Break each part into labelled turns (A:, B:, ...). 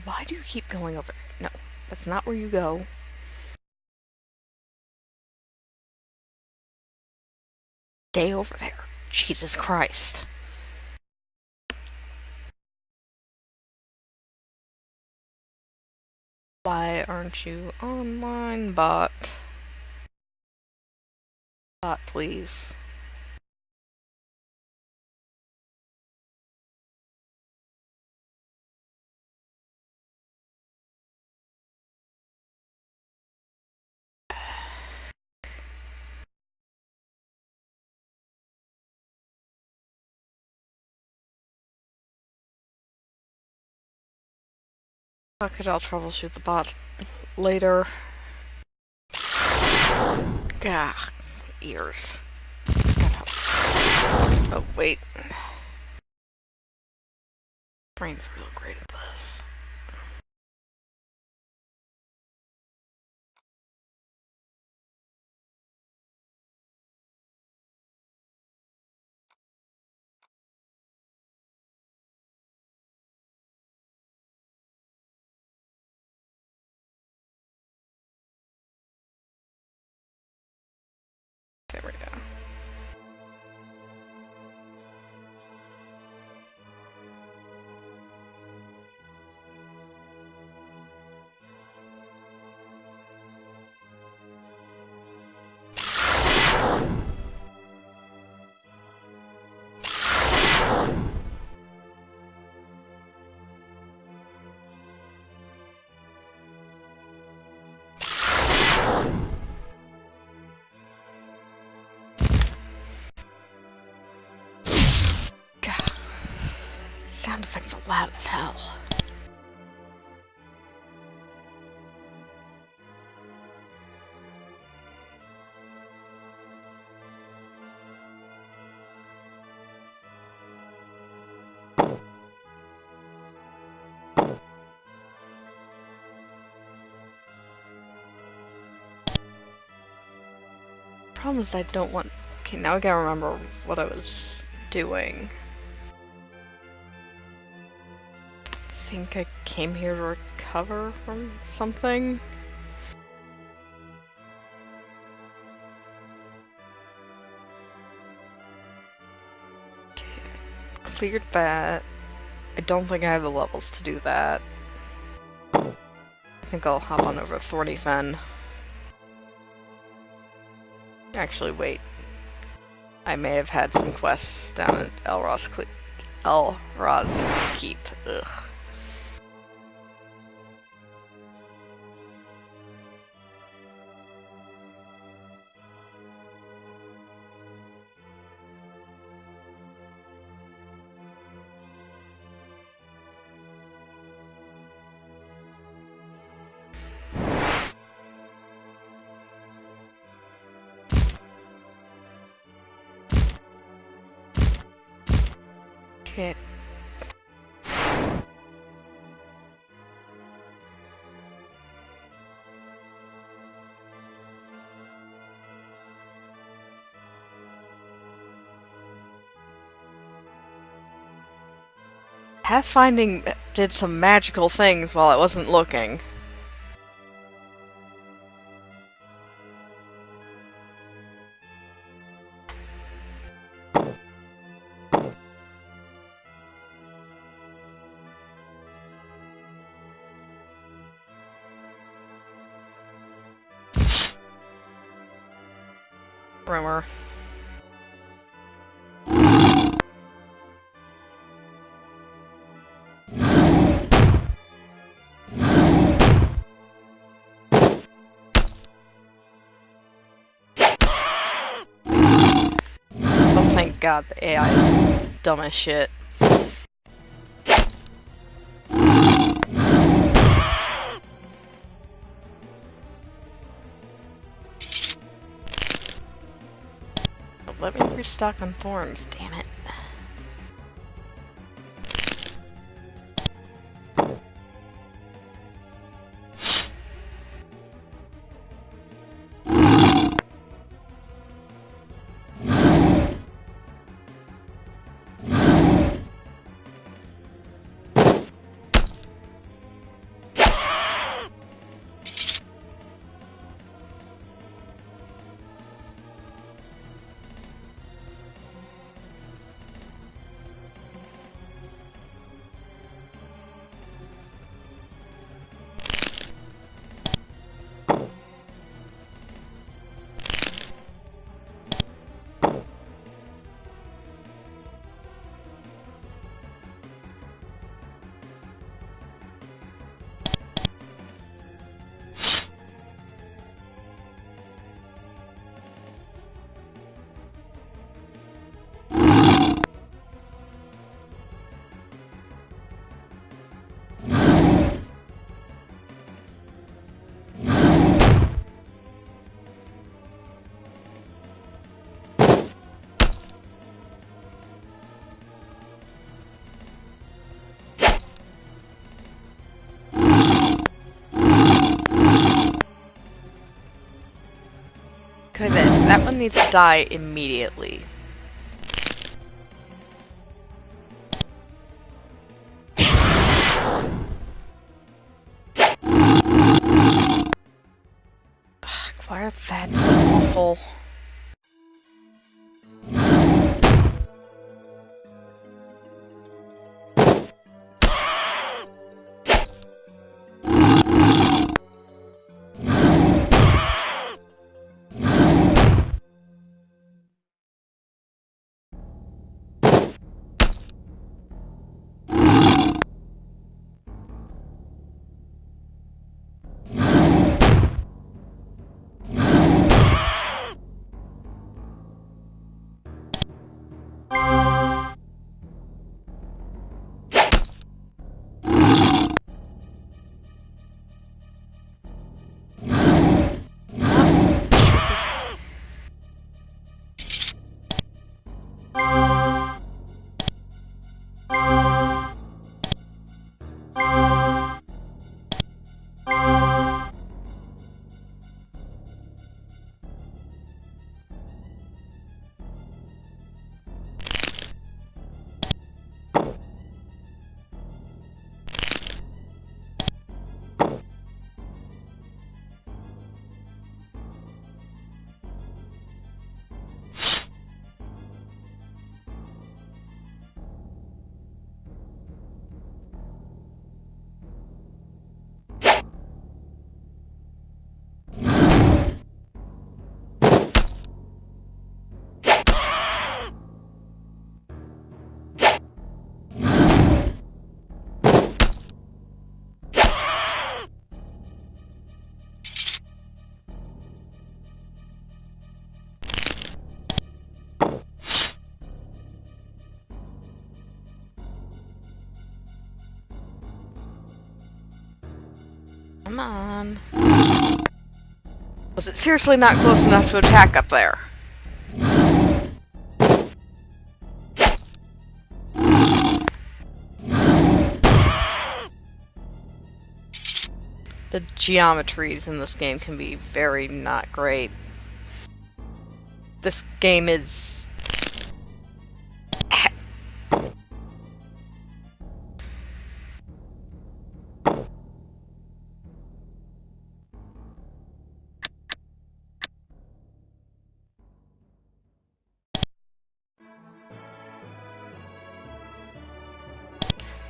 A: Why do you keep going over? No, that's not where you go. Stay over there. Jesus Christ. Why aren't you online, bot? Bot, please. Okay, I'll troubleshoot the bot later. Gah, ears. Oh, wait. Brain's real great at this. There we go. God. Sound effects are loud as hell. Problem is I don't want... Okay, now I gotta remember what I was doing. I think I came here to recover from something. Okay, cleared that. I don't think I have the levels to do that. I think I'll hop on over to Thorny Fen. Actually, wait. I may have had some quests down at Elros Keep. Ugh. Okay. Pathfinding did some magical things while I wasn't looking. Rumor. Oh, thank God, the AI is dumb as shit. Let me restock on thorns, damn it. Okay, then. That one needs to die immediately. Why are that so awful? Come on. Was it seriously not close enough to attack up there? The geometries in this game can be very not great. This game is...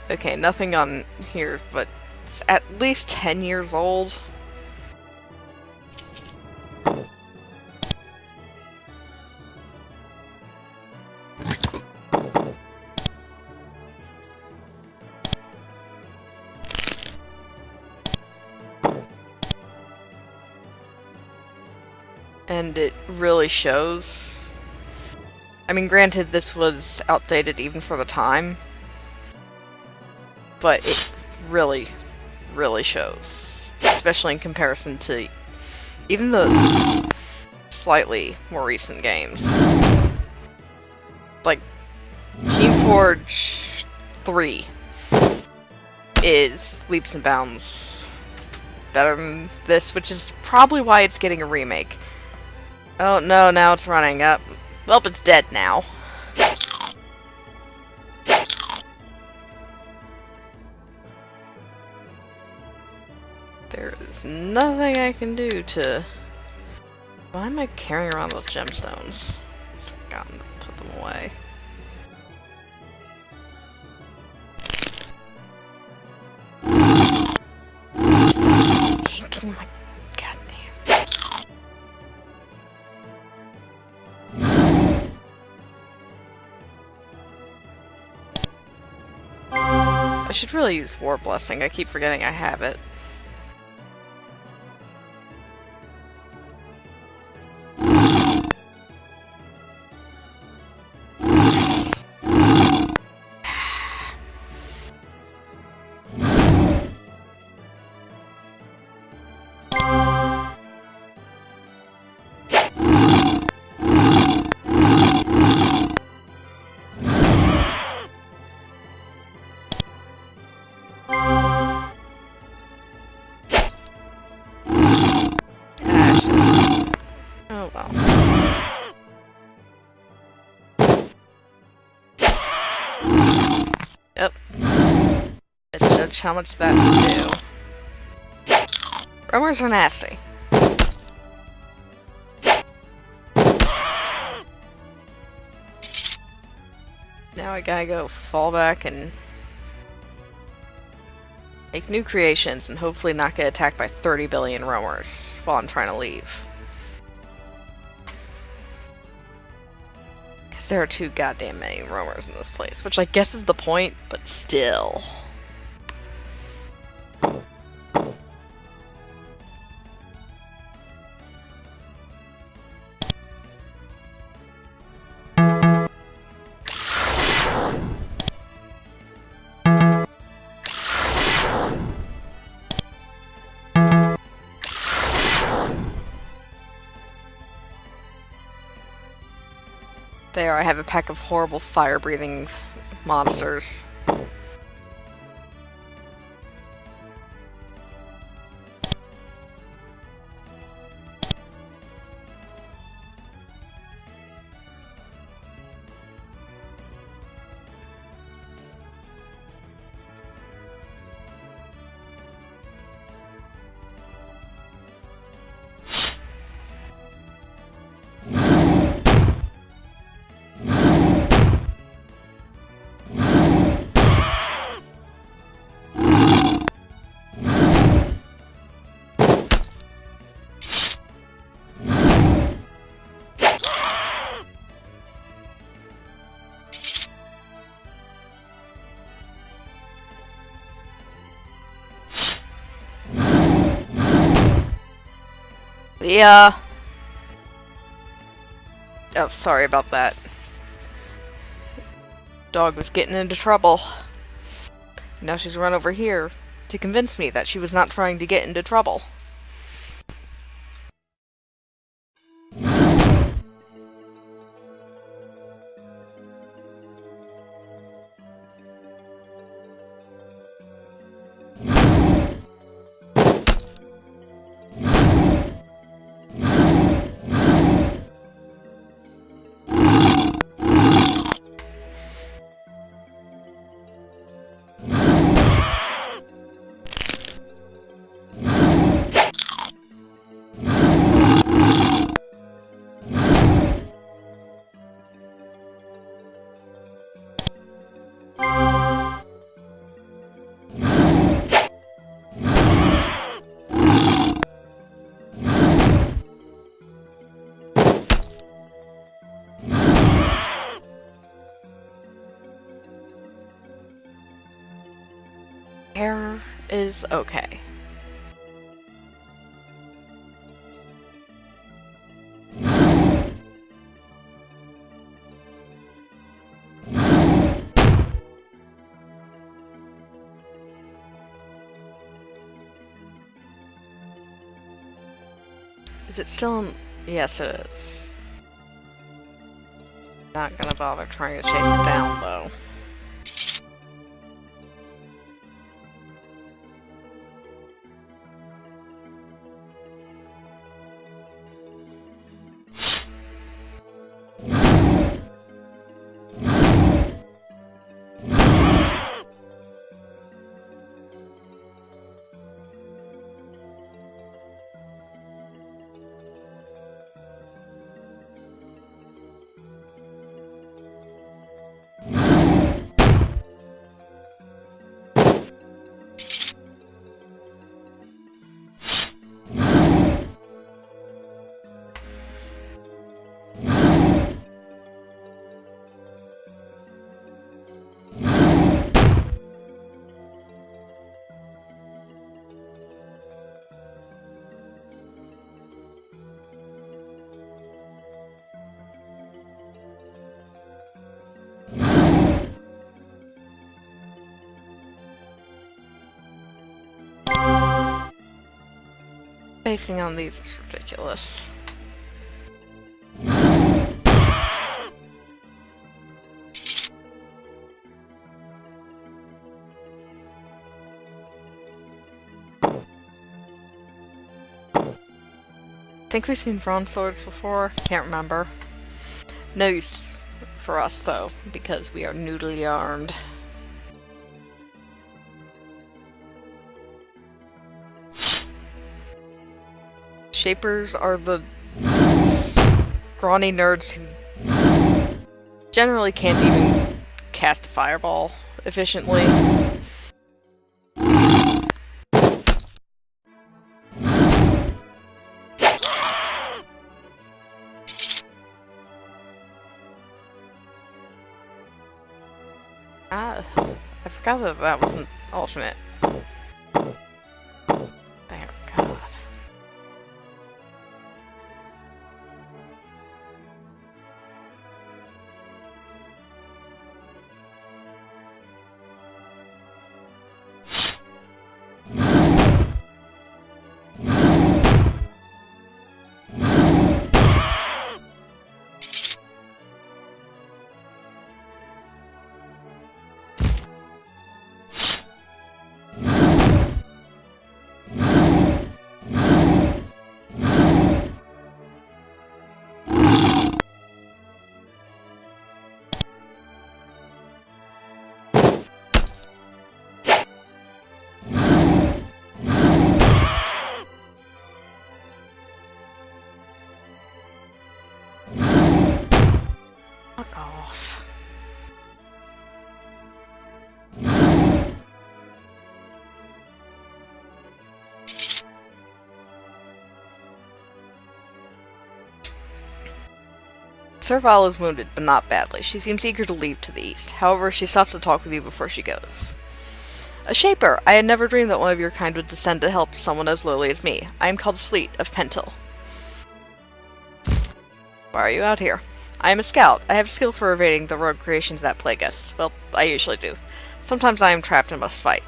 A: Okay, nothing on here, but it's at least 10 years old. And it really shows. I mean, granted, this was outdated even for the time, but it really, really shows. Especially in comparison to even the slightly more recent games. Like, Geneforge 3 is leaps and bounds better than this, which is probably why it's getting a remake. Oh no, now it's running up. Well, it's dead now. There is nothing I can do to... Why am I carrying around those gemstones? I've forgotten to put them away. Stop yanking my goddamn... I should really use War Blessing. I keep forgetting I have it. much. How much did that do? Rumors are nasty. Now I gotta go fall back and make new creations and hopefully not get attacked by 30 billion roamers while I'm trying to leave. Because there are too goddamn many roamers in this place, which I guess is the point, but still. There, I have a pack of horrible fire-breathing monsters. Yeah. Oh, sorry about that. Dog was getting into trouble. Now she's run over here to convince me that she was not trying to get into trouble. Hair is okay. Is it still in? Yes, it is. Not gonna bother trying to chase it down, though. Spacing on these is ridiculous. Think we've seen bronze swords before? Can't remember. No use for us though, because we are noodly armed. Shapers are the scrawny nerds who generally can't even cast a fireball efficiently. I forgot that that was an alternate. Thank God. Fuck off. Servile is wounded, but not badly. She seems eager to leave to the east. However, she stops to talk with you before she goes. A Shaper! I had never dreamed that one of your kind would descend to help someone as lowly as me. I am called Sleet of Pentil. Why are you out here? I am a scout. I have skill for evading the rogue creations that plague us. Well, I usually do. Sometimes I am trapped and must fight.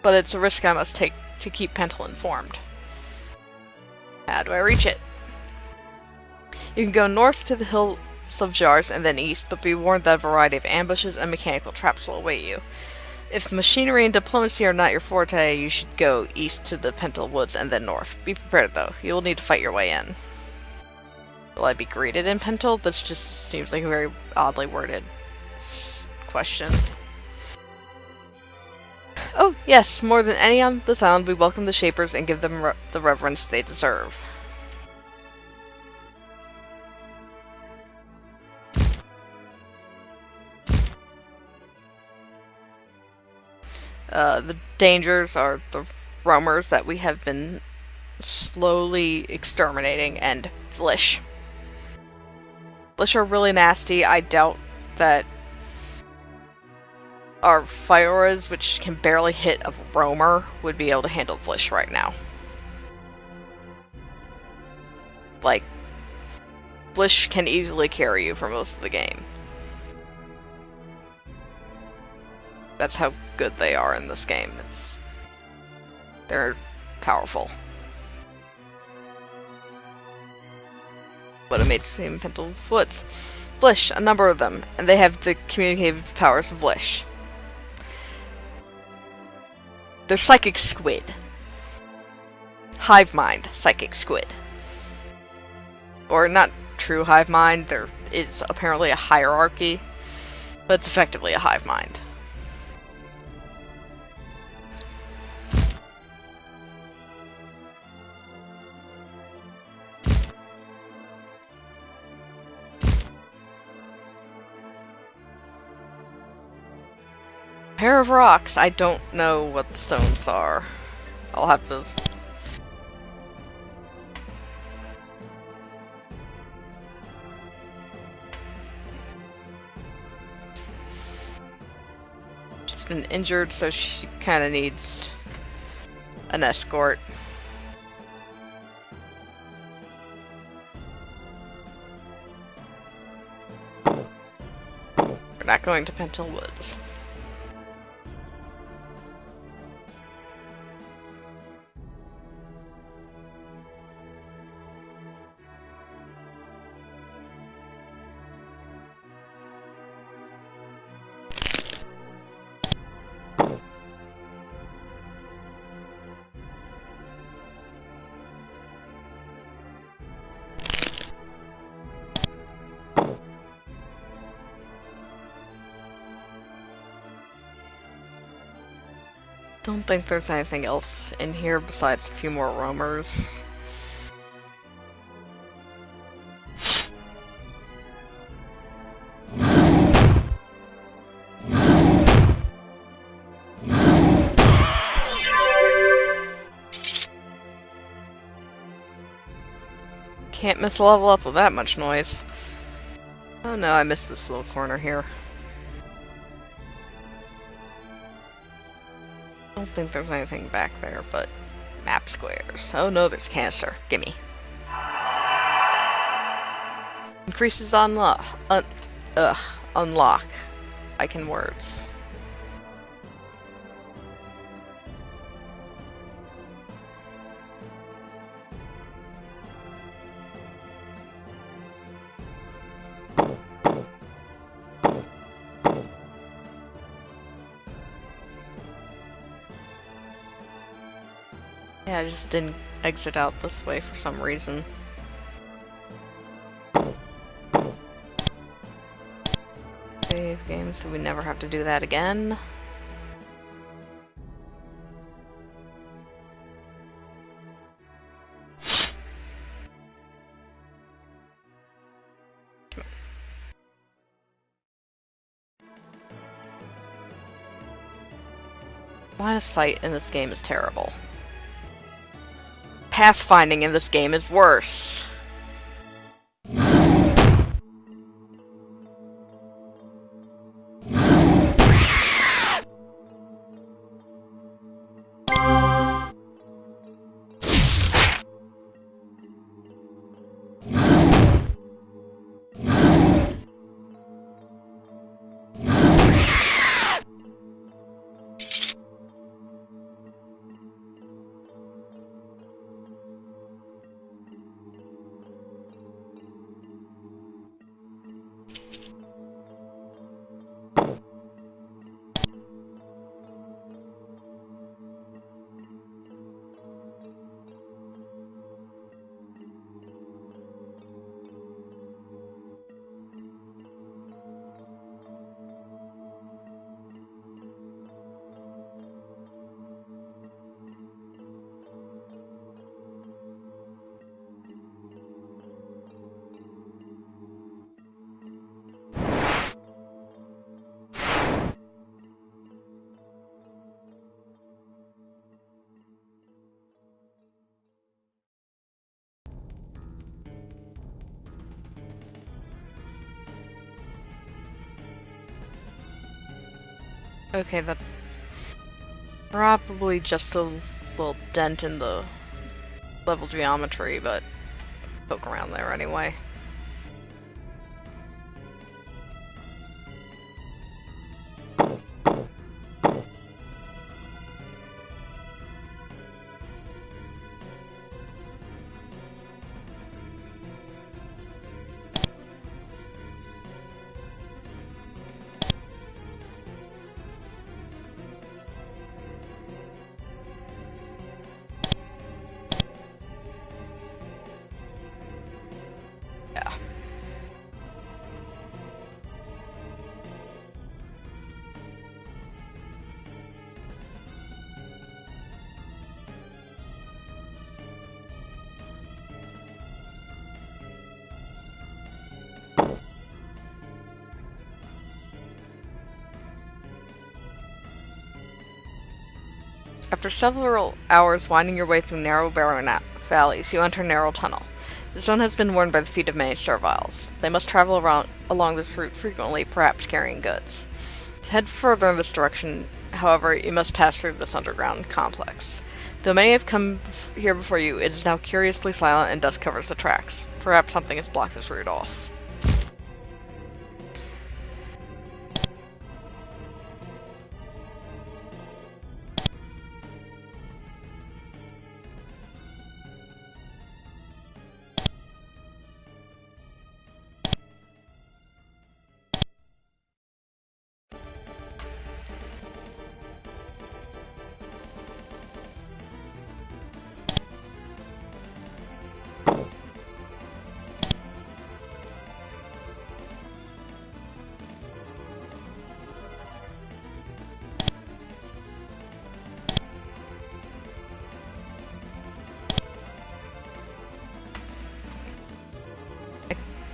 A: But it's a risk I must take to keep Pentil informed. How do I reach it? You can go north to the Hills of Jars and then east, but be warned that a variety of ambushes and mechanical traps will await you. If machinery and diplomacy are not your forte, you should go east to the Pentil Woods and then north. Be prepared, though. You will need to fight your way in. Will I be greeted in Pentil? This just seems like a very oddly worded question. Oh, yes, more than any on this island, we welcome the Shapers and give them the reverence they deserve. The dangers are the roamers that we have been slowly exterminating, and Vlish. Vlish are really nasty. I doubt that our Fioras, which can barely hit a roamer, would be able to handle Vlish right now. Like, Vlish can easily carry you for most of the game. That's how good they are in this game. They're powerful. But it makes me in Pentil Woods. Vlish, a number of them, and they have the communicative powers of Vlish. They're psychic squid. Hive mind, psychic squid. Or not true hive mind, there is apparently a hierarchy, but it's effectively a hive mind. Pair of rocks. I don't know what the stones are. I'll have to... She's been injured, so she kind of needs an escort. We're not going to Pentil Woods. Don't think there's anything else in here besides a few more roamers. Can't miss a level up with that much noise. Oh no, I missed this little corner here. I don't think there's anything back there, but map squares. Oh no, there's canister. Gimme. Increases unlock. Unlock. I can words. Yeah, I just didn't exit out this way for some reason. Save game so we never have to do that again. Line of sight in this game is terrible. Pathfinding in this game is worse. Okay, that's probably just a little dent in the level geometry, but poke around there anyway. After several hours winding your way through narrow barren valleys, you enter a narrow tunnel. The zone has been worn by the feet of many serviles. They must travel along this route frequently, perhaps carrying goods. To head further in this direction, however, you must pass through this underground complex. Though many have come here before you, it is now curiously silent and dust covers the tracks. Perhaps something has blocked this route off.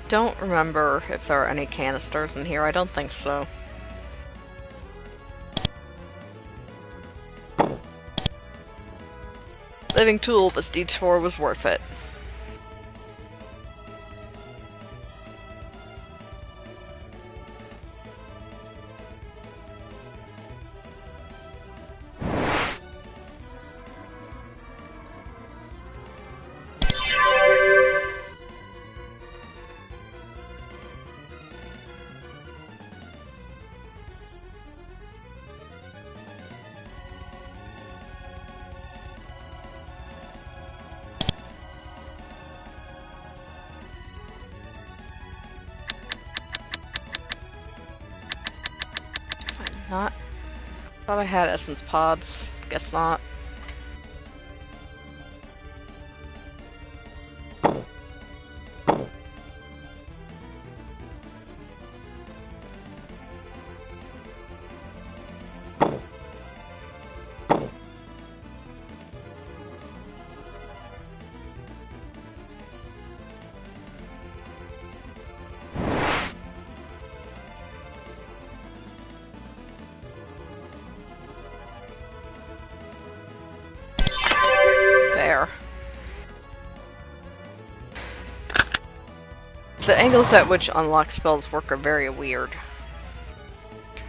A: Don't remember if there are any canisters in here. I don't think so. Living tool, this detour was worth it. not. Thought I had essence pods. Guess not. There. The angles at which unlocked spells work are very weird.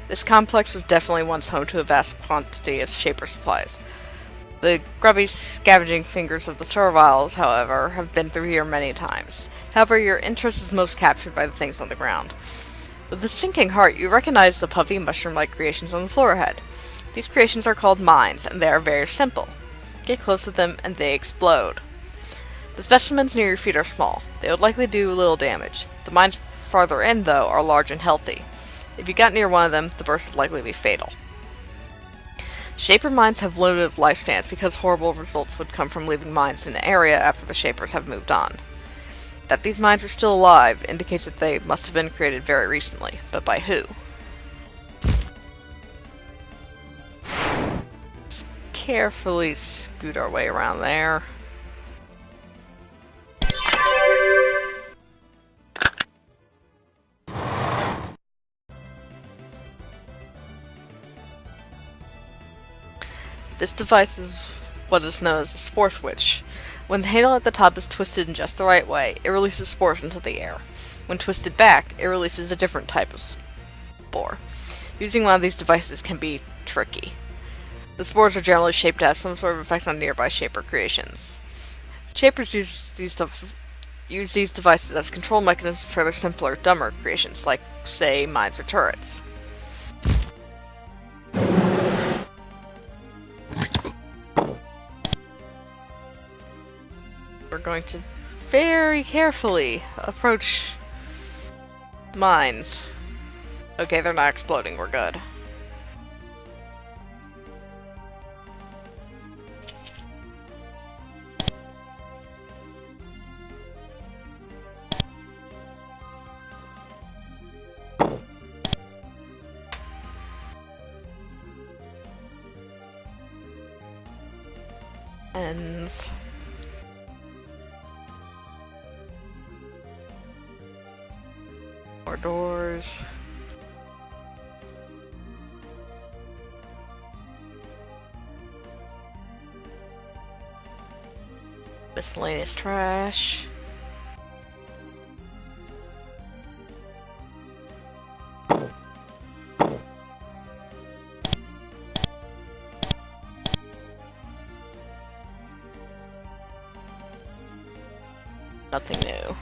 A: This complex was definitely once home to a vast quantity of Shaper supplies. The grubby, scavenging fingers of the serviles, however, have been through here many times. However, your interest is most captured by the things on the ground. With a sinking heart, you recognize the puffy, mushroom-like creations on the floor ahead. These creations are called mines, and they are very simple. Get close to them, and they explode. The specimens near your feet are small. They would likely do little damage. The mines farther in, though, are large and healthy. If you got near one of them, the burst would likely be fatal. Shaper mines have limited lifespans because horrible results would come from leaving mines in the area after the Shapers have moved on. That these mines are still alive indicates that they must have been created very recently, but by who? Just carefully scoot our way around there. This device is what is known as a spore switch. When the handle at the top is twisted in just the right way, it releases spores into the air. When twisted back, it releases a different type of spore. Using one of these devices can be tricky. The spores are generally shaped to have some sort of effect on nearby Shaper creations. Shapers use these devices as control mechanisms for their simpler, dumber creations, like, say, mines or turrets. We're going to very carefully approach mines. Okay, they're not exploding, we're good. Ends. More doors. Miscellaneous trash. Nothing new.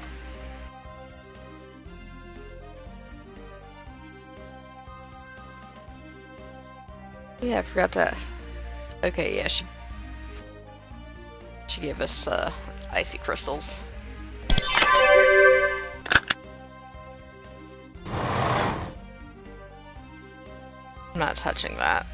A: Yeah, I forgot to... Okay, yeah, she gave us, icy crystals. I'm not touching that.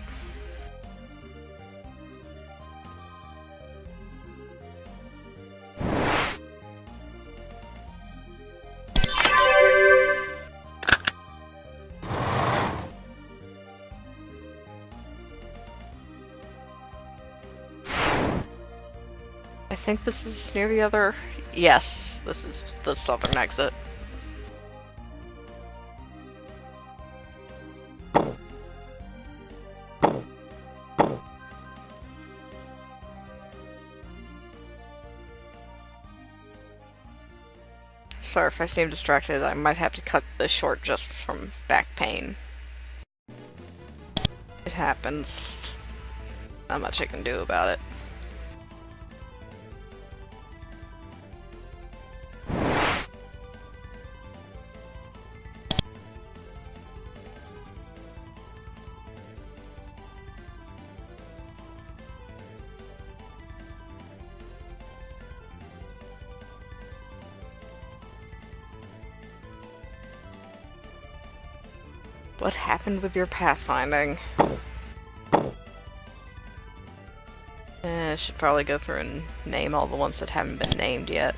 A: I think this is near the other... Yes, this is the southern exit. Sorry if I seem distracted, I might have to cut this short just from back pain. It happens. Not much I can do about it. What happened with your pathfinding? Should probably go through and name all the ones that haven't been named yet.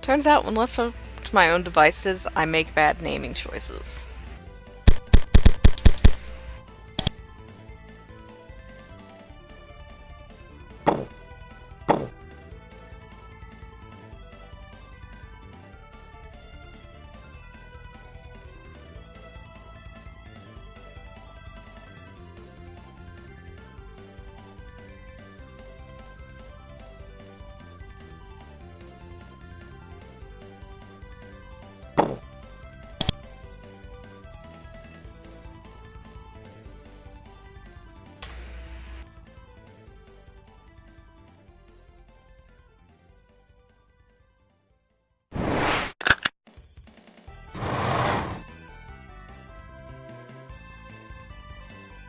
A: Turns out, when left up to my own devices, I make bad naming choices.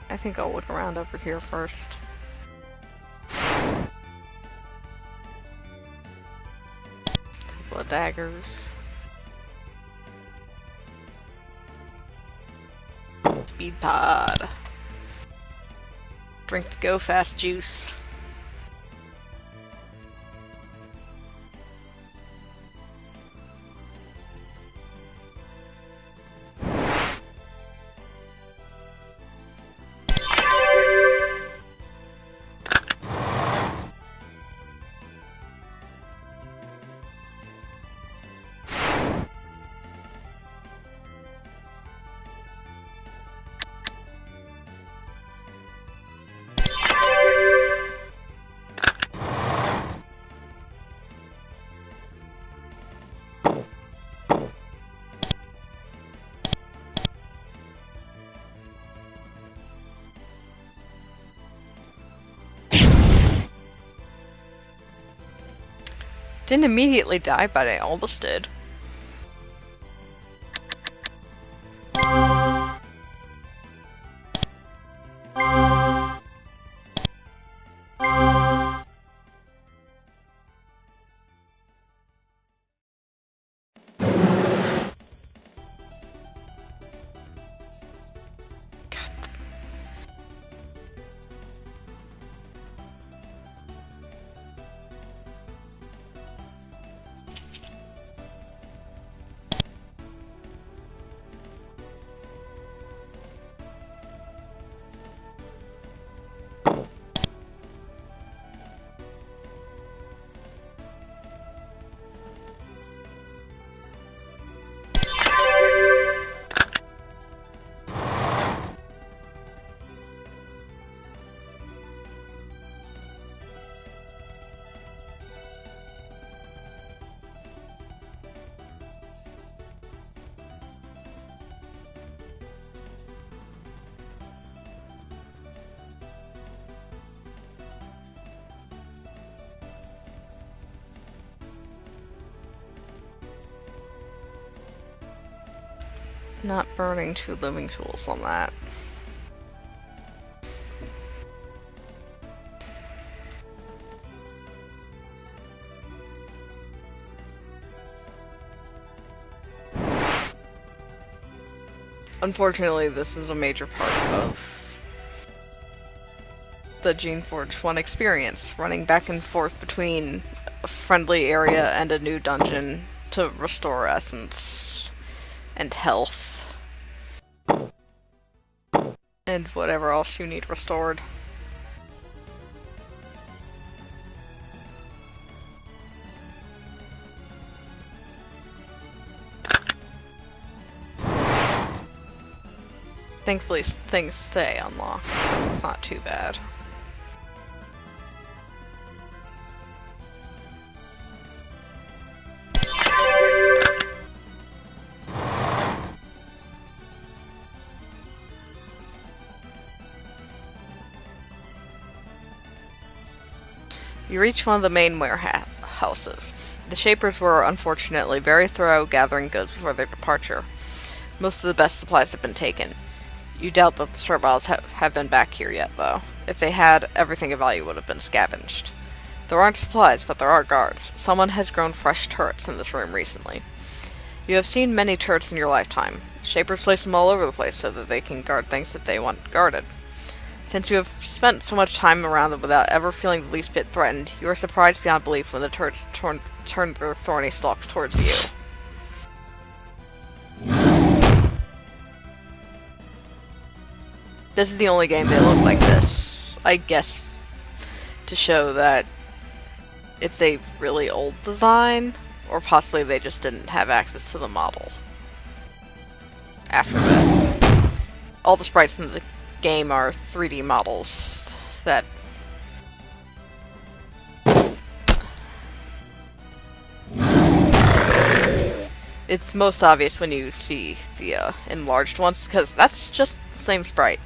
A: I think I'll look around over here first. Couple of daggers. Speed pod. Drink the go fast juice. Didn't immediately die, but I almost did. Not burning 2 living tools on that. Unfortunately, this is a major part of the Geneforge 1 experience, running back and forth between a friendly area and a new dungeon to restore essence and health. And whatever else you need restored. Thankfully, things stay unlocked, so it's not too bad. You reach one of the main warehouses. The Shapers were unfortunately very thorough gathering goods before their departure. Most of the best supplies have been taken. You doubt that the Serviles have been back here yet, though. If they had, everything of value would have been scavenged. There aren't supplies, but there are guards. Someone has grown fresh turrets in this room recently. You have seen many turrets in your lifetime. Shapers place them all over the place so that they can guard things that they want guarded. Since you have spent so much time around them without ever feeling the least bit threatened, you are surprised beyond belief when the turrets turn their thorny stalks towards you. This is the only game they look like this. I guess to show that it's a really old design, or possibly they just didn't have access to the model. After this, all the sprites in the game are 3D models that it's most obvious when you see the enlarged ones, because that's just the same sprite.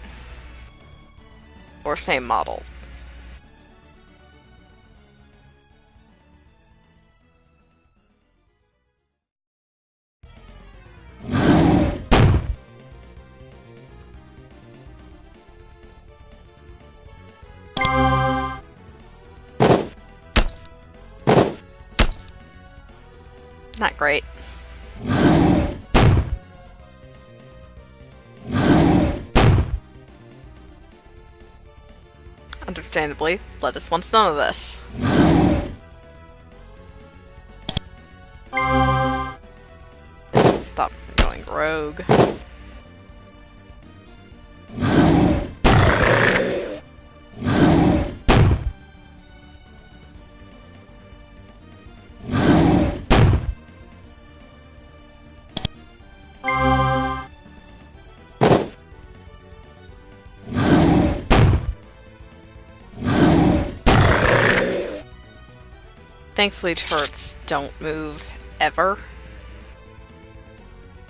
A: Or same model. Not great. Understandably, Lettuce wants none of this. Stop going rogue. Thankfully, turrets don't move ever,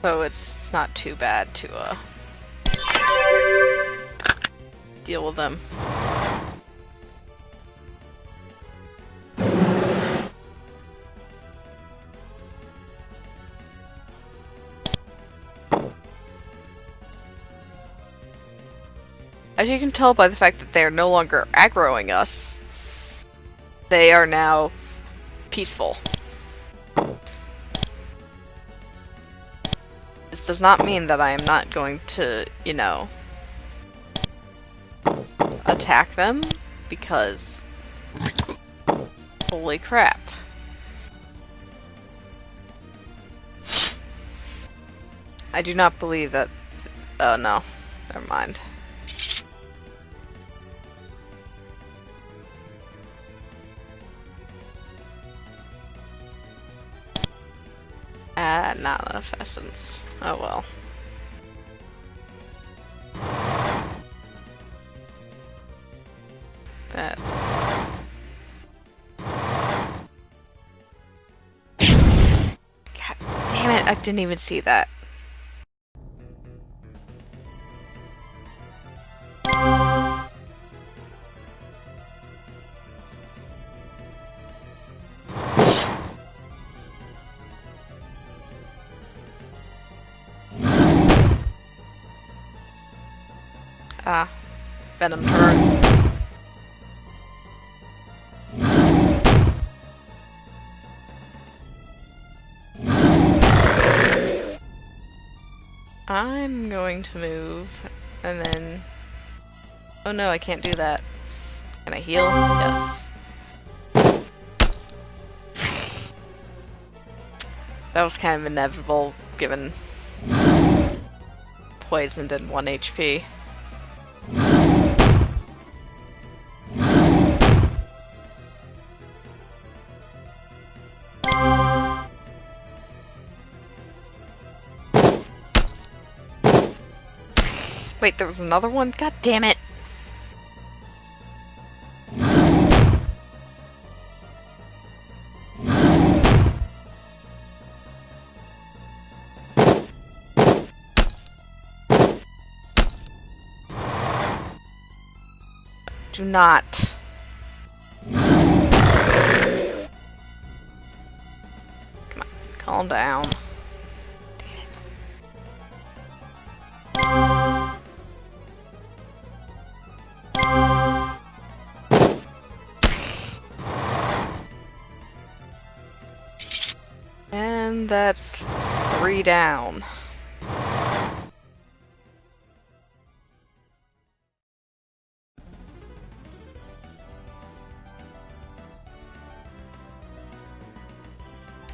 A: so it's not too bad to deal with them. As you can tell by the fact that they are no longer aggroing us, they are now peaceful. This does not mean that I am not going to, you know, attack them, because holy crap. I do not believe that. Oh no, never mind. Not enough essence. Oh well. That. God damn it, I didn't even see that. Ah, Venom turret. I'm going to move, and then... Oh no, I can't do that. Can I heal? Yes. That was kind of inevitable, given poisoned and 1 HP. Wait, there was another one? God damn it! Do not. Calm down. And that's 3 down.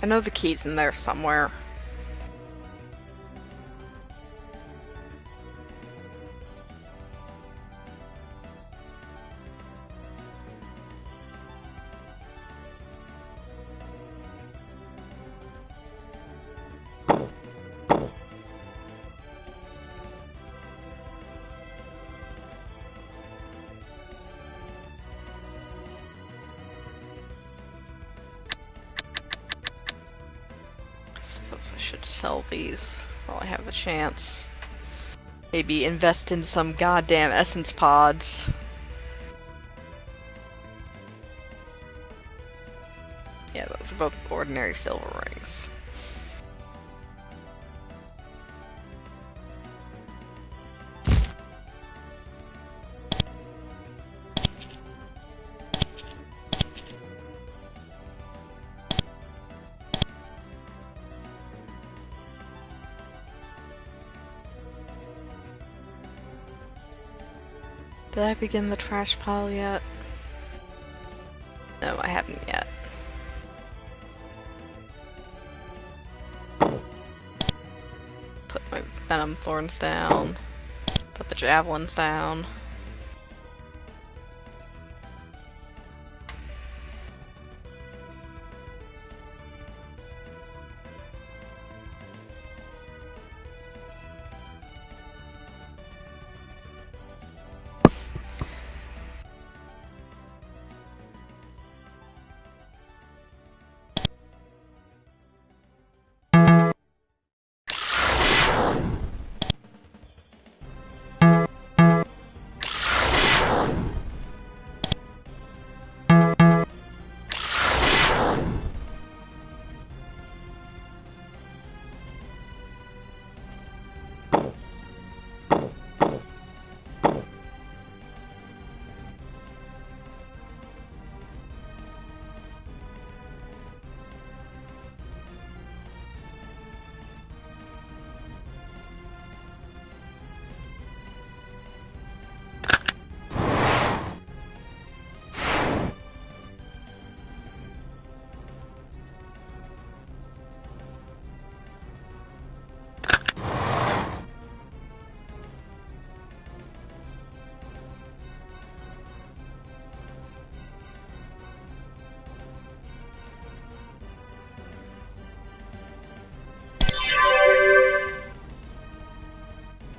A: I know the key's in there somewhere. Suppose I should sell these while I have the chance. Maybe invest in some goddamn essence pods. Yeah, those are both ordinary silver rings. Did I begin the trash pile yet? No, I haven't yet. Put my venom thorns down. Put the javelins down.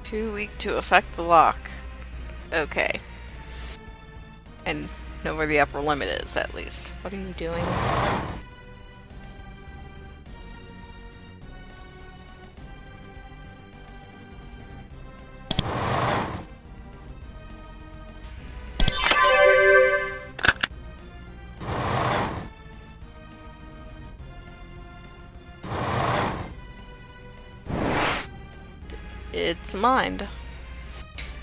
A: Too weak to affect the lock. Okay. And know where the upper limit is, at least. What are you doing? It's a mind.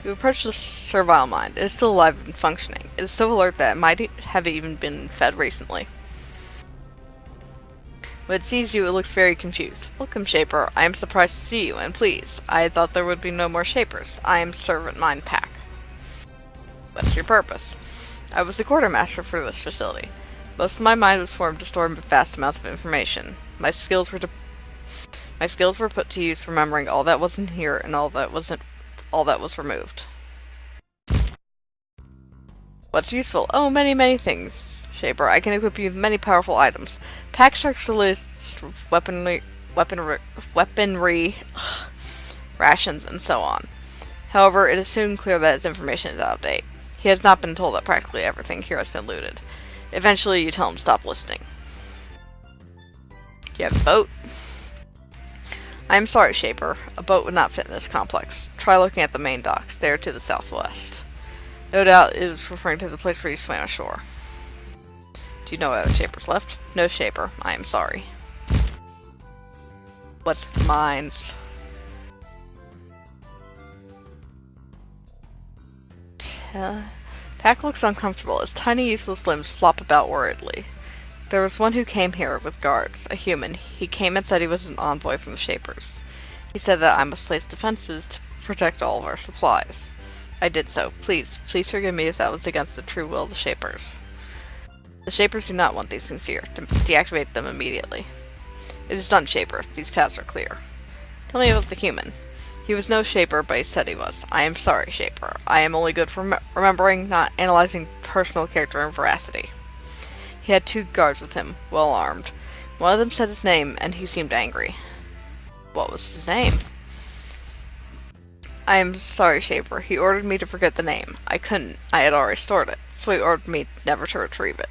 A: You approach the servile mind. It is still alive and functioning. It is so alert that it might have even been fed recently. When it sees you, it looks very confused. Welcome, Shaper. I am surprised to see you, and please, I thought there would be no more Shapers. I am Servant Mind Pack. What's your purpose? I was the quartermaster for this facility. Most of my mind was formed to store vast amounts of information. My skills were put to use remembering all that wasn't here and all that was removed. What's useful? Oh, many things, Shaper. I can equip you with many powerful items. Pack structureless weaponry, rations, and so on. However, it is soon clear that his information is out of date. He has not been told that practically everything here has been looted. Eventually, you tell him to stop listening. Do you have a boat? I am sorry, Shaper. A boat would not fit in this complex. Try looking at the main docks, there to the southwest. No doubt it was referring to the place where you swam ashore. Do you know why the Shapers left? No, Shaper. I am sorry. What's mine's? Pack looks uncomfortable as tiny, useless limbs flop about worriedly. There was one who came here with guards, a human. He came and said he was an envoy from the Shapers. He said that I must place defenses to protect all of our supplies. I did so. Please forgive me if that was against the true will of the Shapers. The Shapers do not want these things here. Deactivate them immediately. It is done, Shaper. These paths are clear. Tell me about the human. He was no Shaper, but he said he was. I am sorry, Shaper. I am only good for remembering, not analyzing personal character and veracity. He had 2 guards with him, well armed. One of them said his name, and he seemed angry. What was his name? I am sorry, Shaper. He ordered me to forget the name. I couldn't. I had already stored it, so he ordered me never to retrieve it.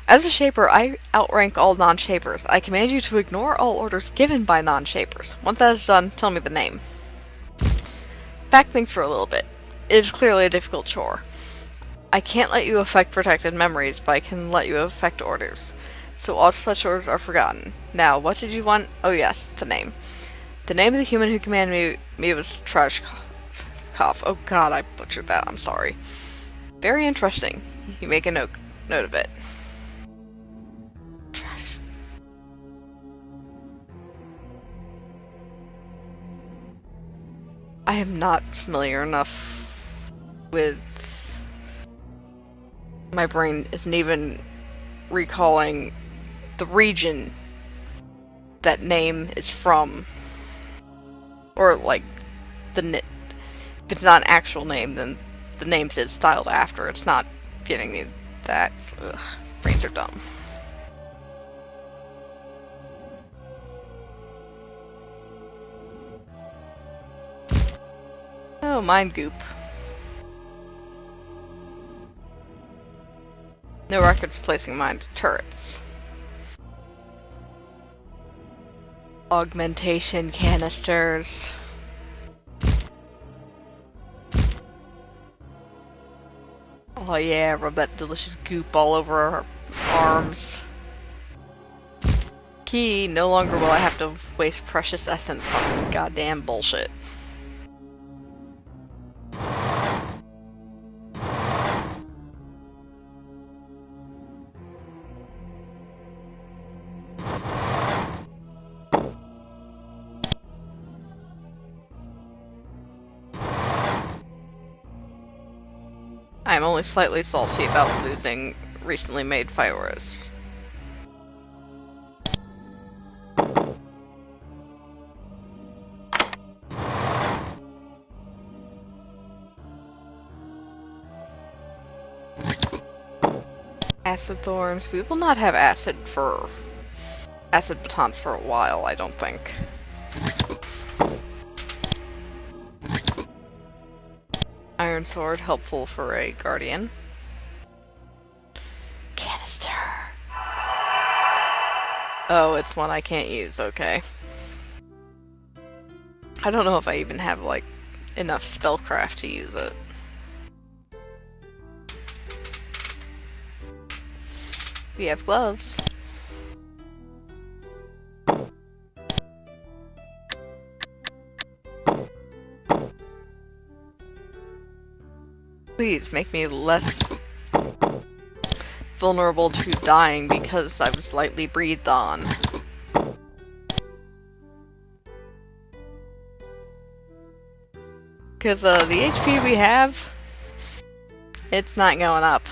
A: As a Shaper, I outrank all non-Shapers. I command you to ignore all orders given by non-Shapers. Once that is done, tell me the name. Back things for a little bit. It is clearly a difficult chore. I can't let you affect protected memories, but I can let you affect orders. So all such orders are forgotten. Now, what did you want? Oh yes, the name. The name of the human who commanded me was Trashkov. Oh god, I butchered that. I'm sorry. Very interesting. You make a note of it. I am not familiar enough with... My brain isn't even recalling the region that name is from. Or, like, if it's not an actual name, then the name's is styled after. It's not giving me that. Ugh, brains are dumb. Oh, mind goop. No records placing mine to turrets. Augmentation canisters. Oh yeah, rub that delicious goop all over our arms. Key, no longer will I have to waste precious essence on this goddamn bullshit. I am only slightly salty about losing recently made Fioras. Acid thorns. We will not have acid batons for a while, I don't think. Iron sword, helpful for a guardian. Canister. Oh, it's one I can't use, okay. I don't know if I even have, like, enough spellcraft to use it. We have gloves. Please make me less vulnerable to dying because I was lightly breathed on. Because the HP we have, it's not going up.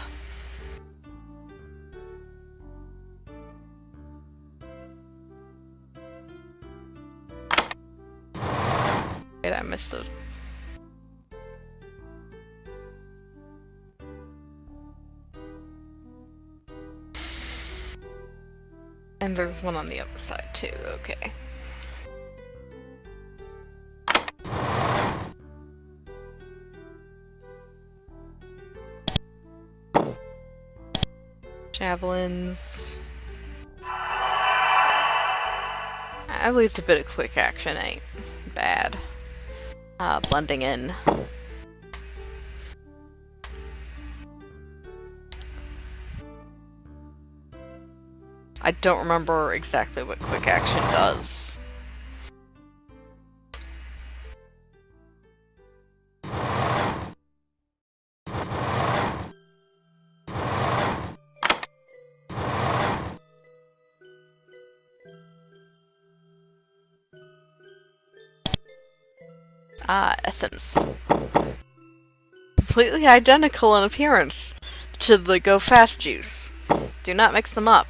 A: Wait, I missed it. And there's one on the other side too, okay. Javelins. At least a bit of quick action ain't bad. Blending in. I don't remember exactly what quick action does. Ah, essence. Completely identical in appearance to the Go Fast juice. Do not mix them up.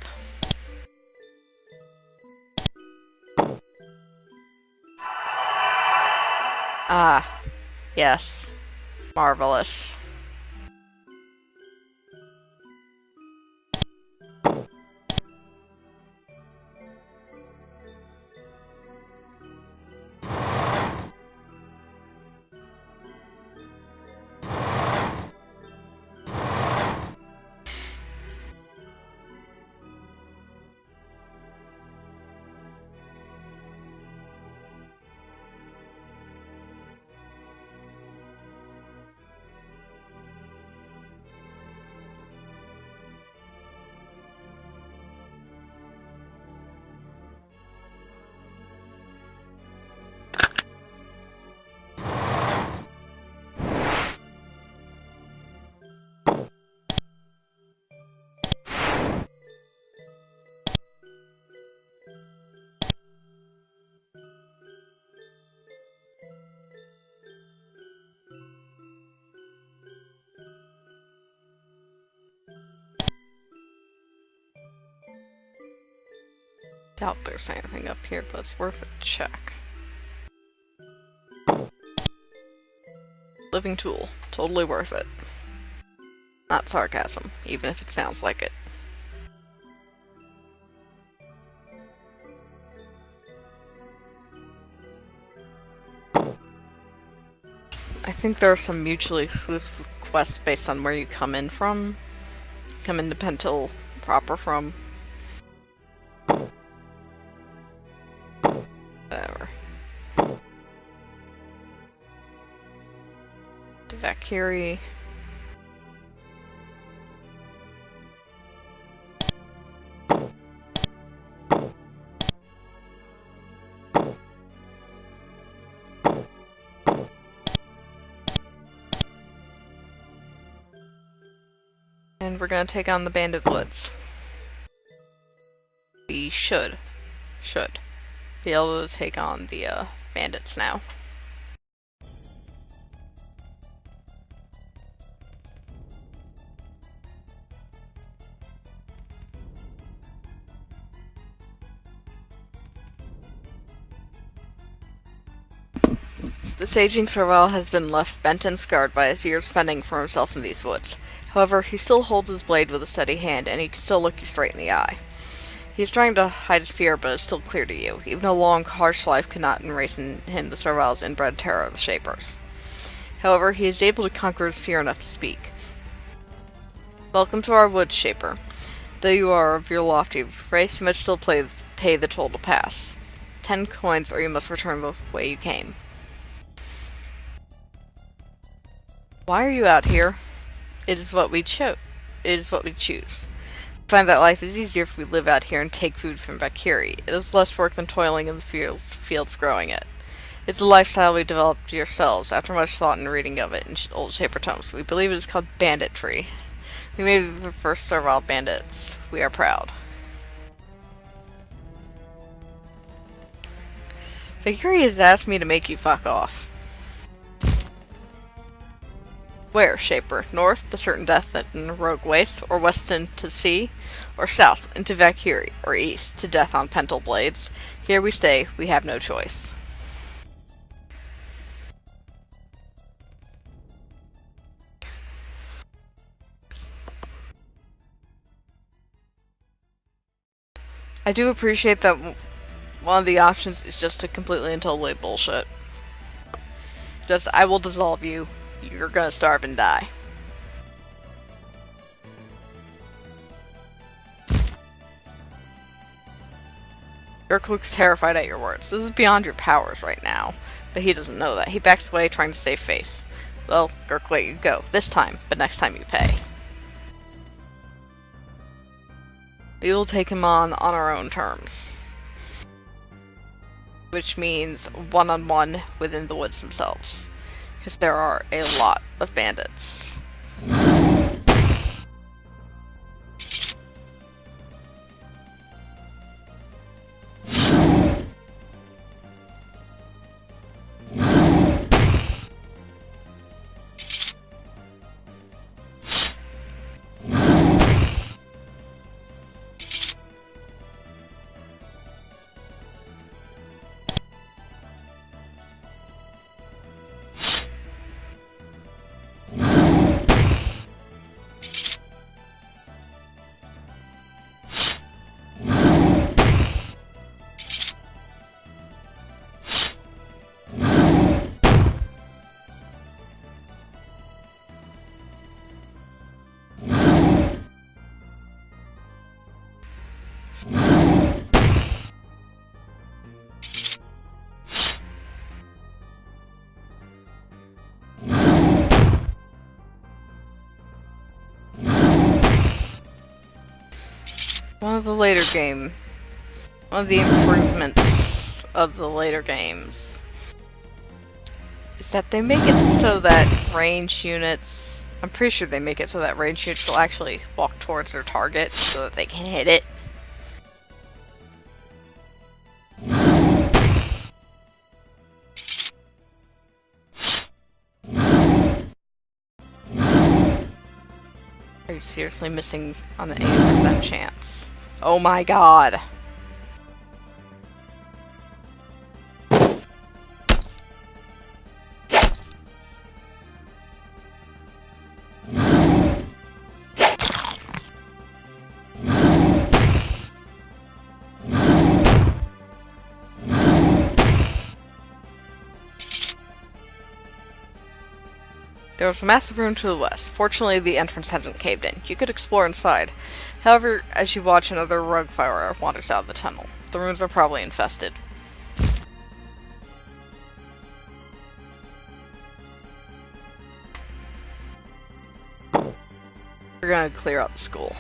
A: Ah, yes. Marvelous. Doubt there's anything up here, but it's worth a check. Living tool. Totally worth it. Not sarcasm, even if it sounds like it. I think there are some mutually exclusive quests based on where you come in from. Come into Pentil proper from. Whatever. Devakiri. And we're gonna take on the Bandit Woods. We should be able to take on the bandits now. This aging Serval has been left bent and scarred by his years fending for himself in these woods. However, he still holds his blade with a steady hand, and he can still look you straight in the eye. He is trying to hide his fear, but it's still clear to you. Even a long, harsh life could not erase in him the Serval's inbred terror of the Shapers. However, he is able to conquer his fear enough to speak. Welcome to our woods, Shaper. Though you are of your lofty race, you must still pay the toll to pass. 10 coins, or you must return the way you came. Why are you out here? It is what we choose. We find that life is easier if we live out here and take food from Bakiri. It is less work than toiling in the fields growing it. It's a lifestyle we developed yourselves after much thought and reading of it in old Shaper tomes. We believe it is called banditry. We may be the first Serval bandits. We are proud. Bakiri has asked me to make you fuck off. Where, Shaper? North, to certain death in the rogue waste, or west into sea, or south into Vakiri, or east to death on Pentil blades? Here we stay, we have no choice. I do appreciate that one of the options is just to completely and totally bullshit. Just, I will dissolve you. You're gonna starve and die. Girk looks terrified at your words. This is beyond your powers right now. But he doesn't know that. He backs away, trying to save face. Well, Girk let you go. This time, but next time you pay. We will take him on our own terms. Which means one-on-one within the woods themselves. Because there are a lot of bandits. One of the improvements of the later games is that they make it so that range units, I'm pretty sure they make it so that range units will actually walk towards their target so that they can hit it. Are you seriously missing on an 80% chance? Oh my god! There was a massive room to the west. Fortunately, the entrance hasn't caved in. You could explore inside. However, as you watch, another rogue firer wanders out of the tunnel. The rooms are probably infested. We're gonna clear out the school.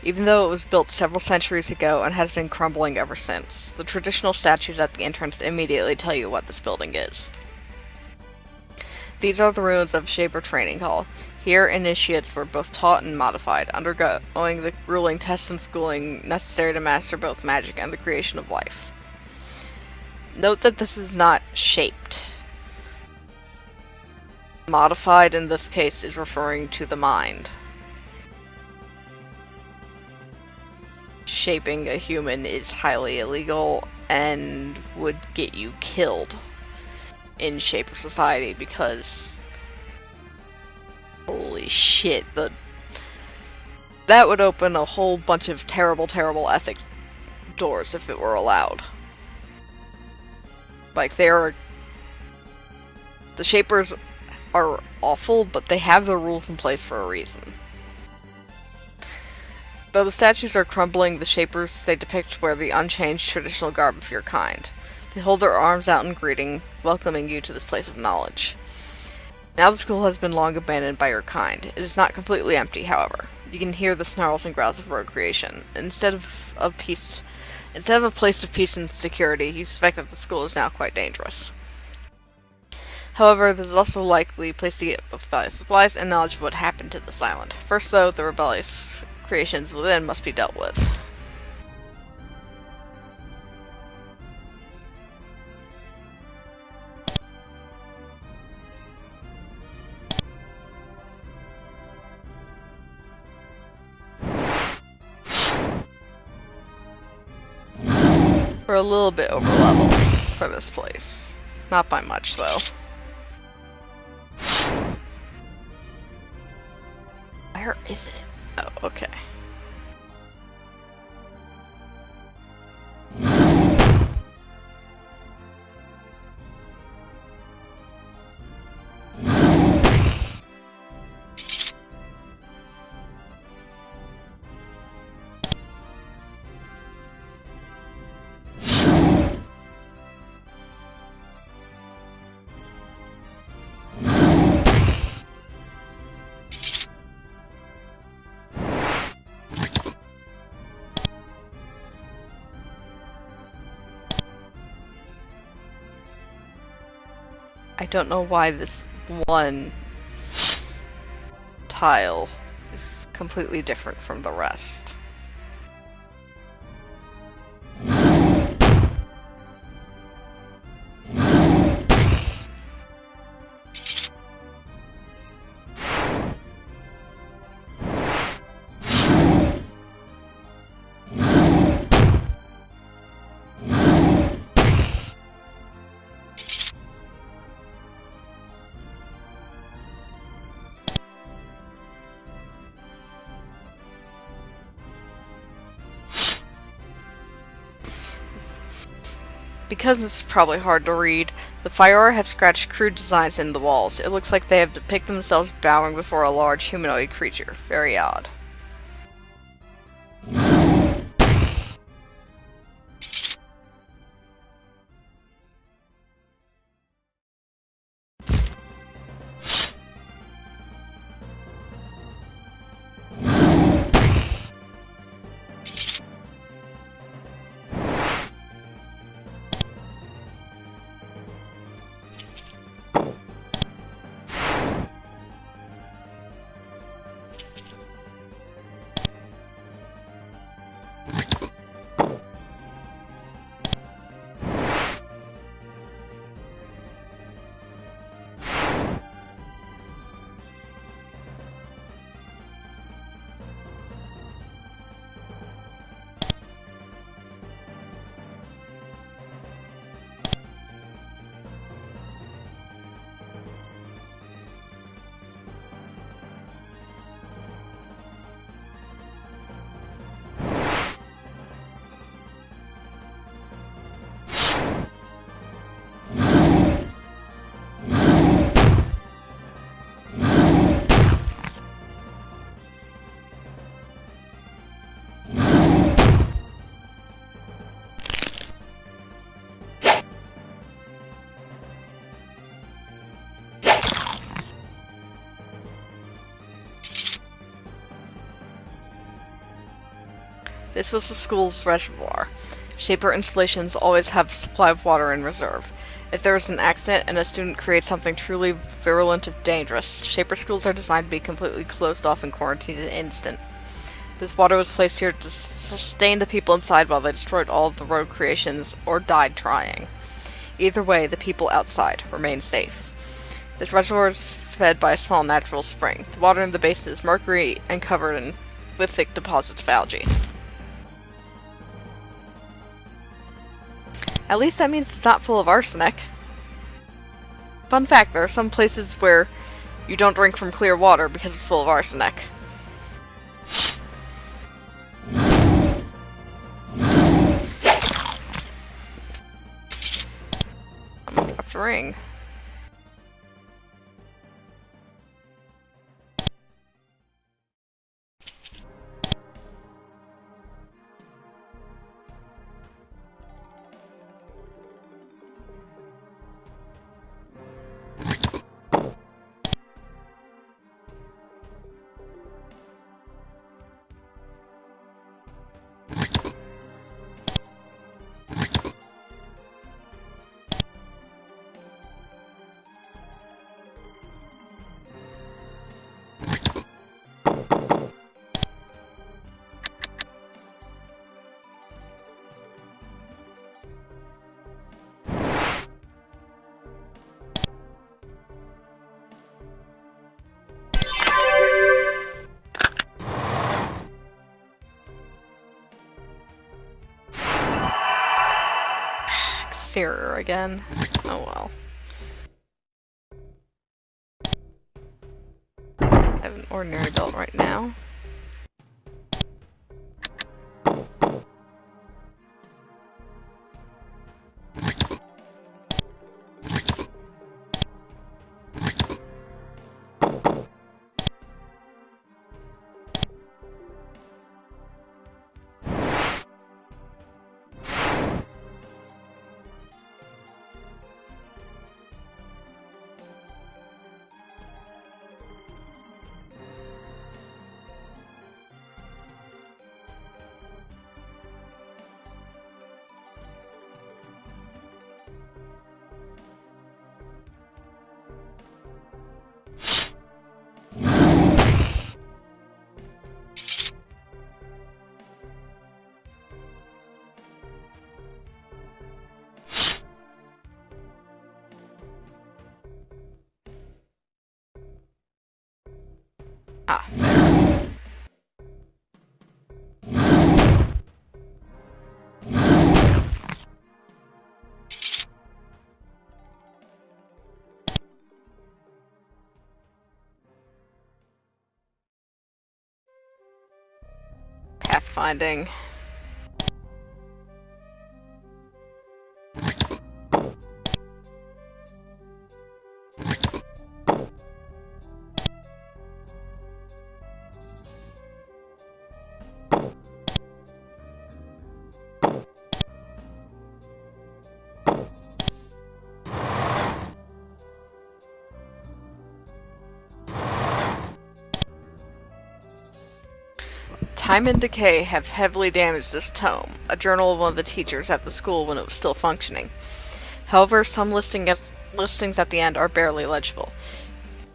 A: Even though it was built several centuries ago and has been crumbling ever since, the traditional statues at the entrance immediately tell you what this building is. These are the ruins of Shaper Training Hall. Here, initiates were both taught and modified, undergoing the grueling tests and schooling necessary to master both magic and the creation of life. Note that this is not shaped. Modified in this case is referring to the mind. Shaping a human is highly illegal and would get you killed in Shaper Society because holy shit, that would open a whole bunch of terrible ethics doors if it were allowed. Like, the Shapers are awful, but they have the rules in place for a reason. Though the statues are crumbling, the Shapers they depict wear the unchanged traditional garb of your kind. They hold their arms out in greeting, welcoming you to this place of knowledge. Now the school has been long abandoned by your kind. It is not completely empty, however. You can hear the snarls and growls of rogue creation. Instead of a place of peace and security, you suspect that the school is now quite dangerous. However, this is also likely a place to get both valuable supplies and knowledge of what happened to this island. First, though, the rebellious creations within must be dealt with. We're a little bit over level for this place. Not by much, though. Where is it? Oh, okay. I don't know why this one tile is completely different from the rest. Because it's probably hard to read, the Fire have scratched crude designs in the walls. It looks like they have depicted themselves bowing before a large humanoid creature. Very odd. This was the school's reservoir. Shaper installations always have a supply of water in reserve. If there is an accident and a student creates something truly virulent or dangerous, Shaper schools are designed to be completely closed off and quarantined in an instant. This water was placed here to sustain the people inside while they destroyed all of the rogue creations or died trying. Either way, the people outside remain safe. This reservoir is fed by a small natural spring. The water in the basin is mercury and covered with thick deposits of algae. At least that means it's not full of arsenic. Fun fact, there are some places where you don't drink from clear water because it's full of arsenic. Up the ring. Exterior again. Oh well. I have an ordinary belt right now. Ah, there. Pathfinding. Time and decay have heavily damaged this tome, a journal of one of the teachers at the school when it was still functioning. However, some listings at the end are barely legible.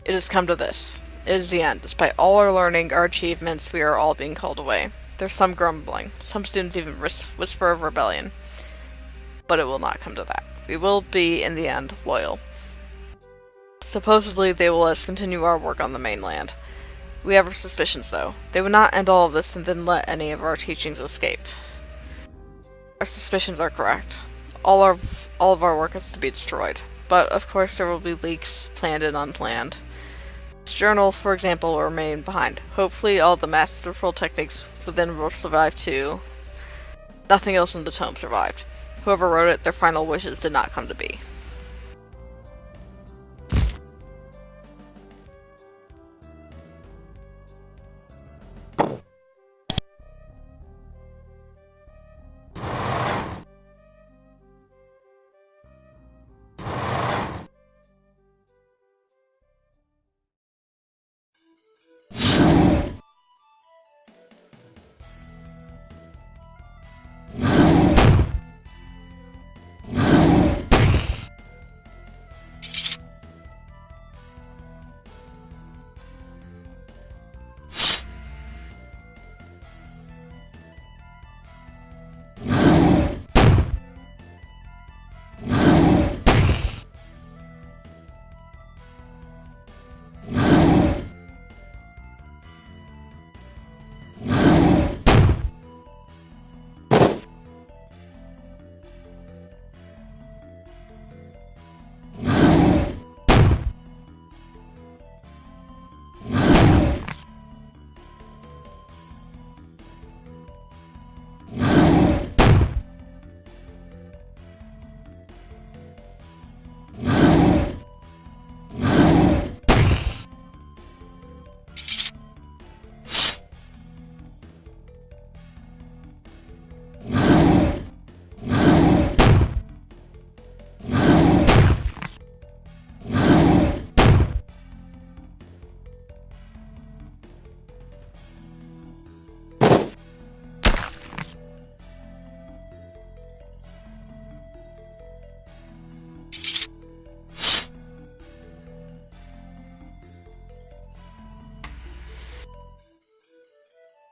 A: It has come to this. It is the end. Despite all our learning, our achievements, we are all being called away. There's some grumbling. Some students even whisper of rebellion. But it will not come to that. We will be, in the end, loyal. Supposedly, they will let us continue our work on the mainland. We have our suspicions, though. They would not end all of this and then let any of our teachings escape. Our suspicions are correct. All of our work is to be destroyed. But, of course, there will be leaks, planned and unplanned. This journal, for example, will remain behind. Hopefully all the masterful techniques within will survive too. Nothing else in the tome survived. Whoever wrote it, their final wishes did not come to be.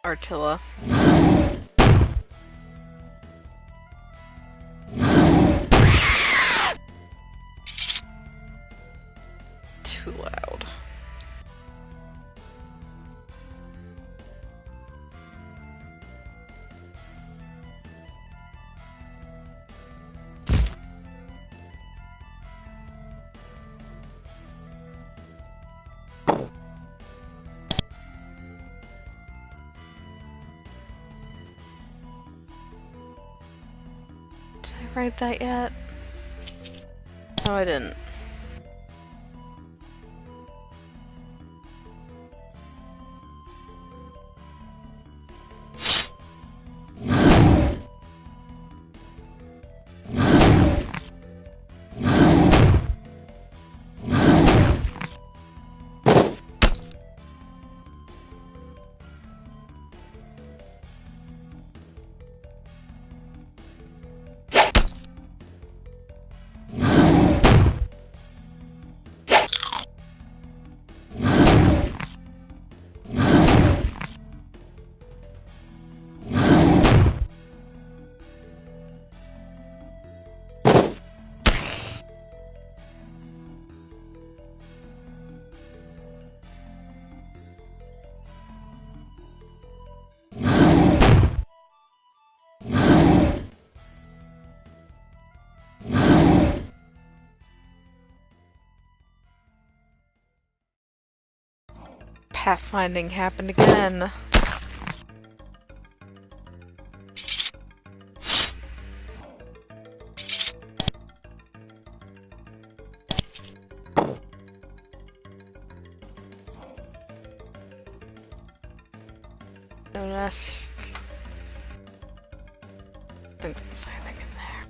A: Artilla. Too loud. Did I write that yet? No, I didn't. pathfinding happened again. No nest. I think there's anything in there.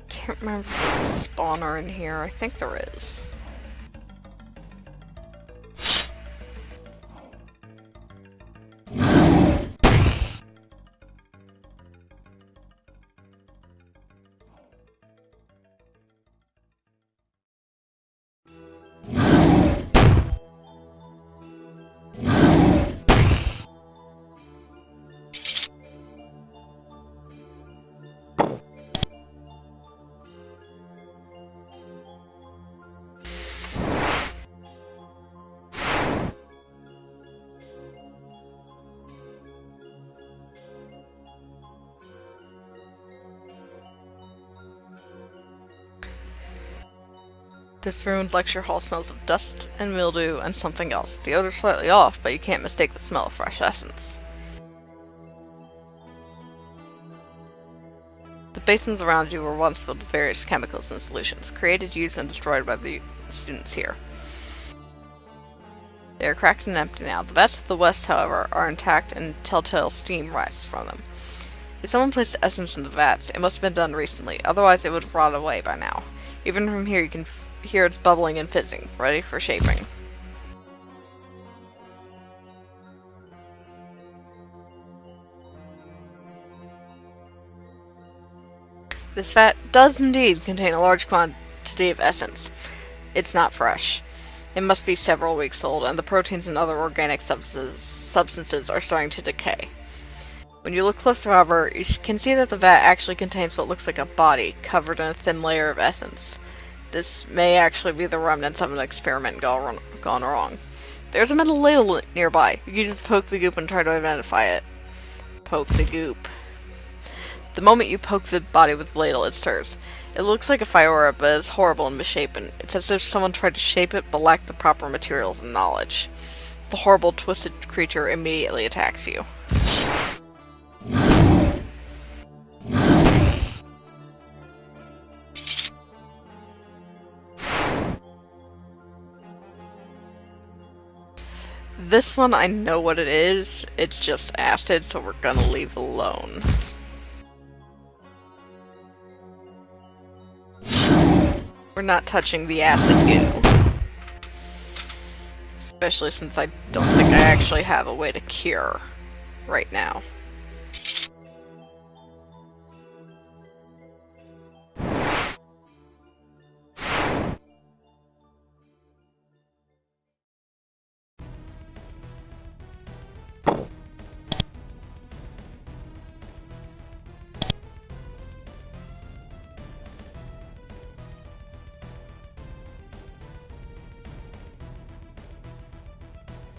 A: I can't remember if there's a spawner in here. I think there is. This ruined lecture hall smells of dust and mildew and something else. The odor's slightly off, but you can't mistake the smell of fresh essence. The basins around you were once filled with various chemicals and solutions, created, used, and destroyed by the students here. They are cracked and empty now. The vats to the west, however, are intact and telltale steam rises from them. If someone placed essence in the vats, it must have been done recently, otherwise it would have rotted away by now. Even from here you can hear it's bubbling and fizzing, ready for shaping. This vat does indeed contain a large quantity of essence. It's not fresh. It must be several weeks old, and the proteins and other organic substances are starting to decay. When you look closer, however, you can see that the vat actually contains what looks like a body, covered in a thin layer of essence. This may actually be the remnants of an experiment gone wrong. There's a metal ladle nearby. You can just poke the goop and try to identify it. Poke the goop. The moment you poke the body with the ladle, it stirs. It looks like a fiora, but it's horrible and misshapen. It's as if someone tried to shape it, but lacked the proper materials and knowledge. The horrible, twisted creature immediately attacks you. This one, I know what it is. It's just acid, so we're gonna leave it alone. We're not touching the acid goo. Especially since I don't think I actually have a way to cure right now.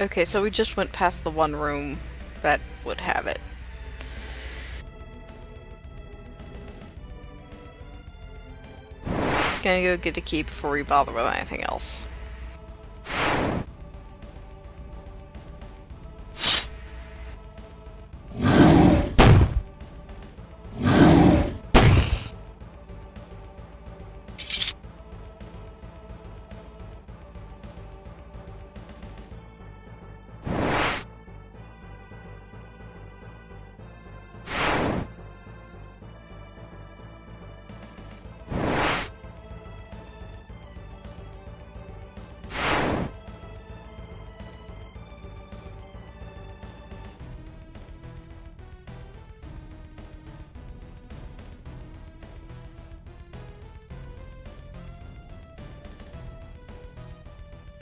A: Okay, so we just went past the one room that would have it. Gonna go get a key before we bother with anything else.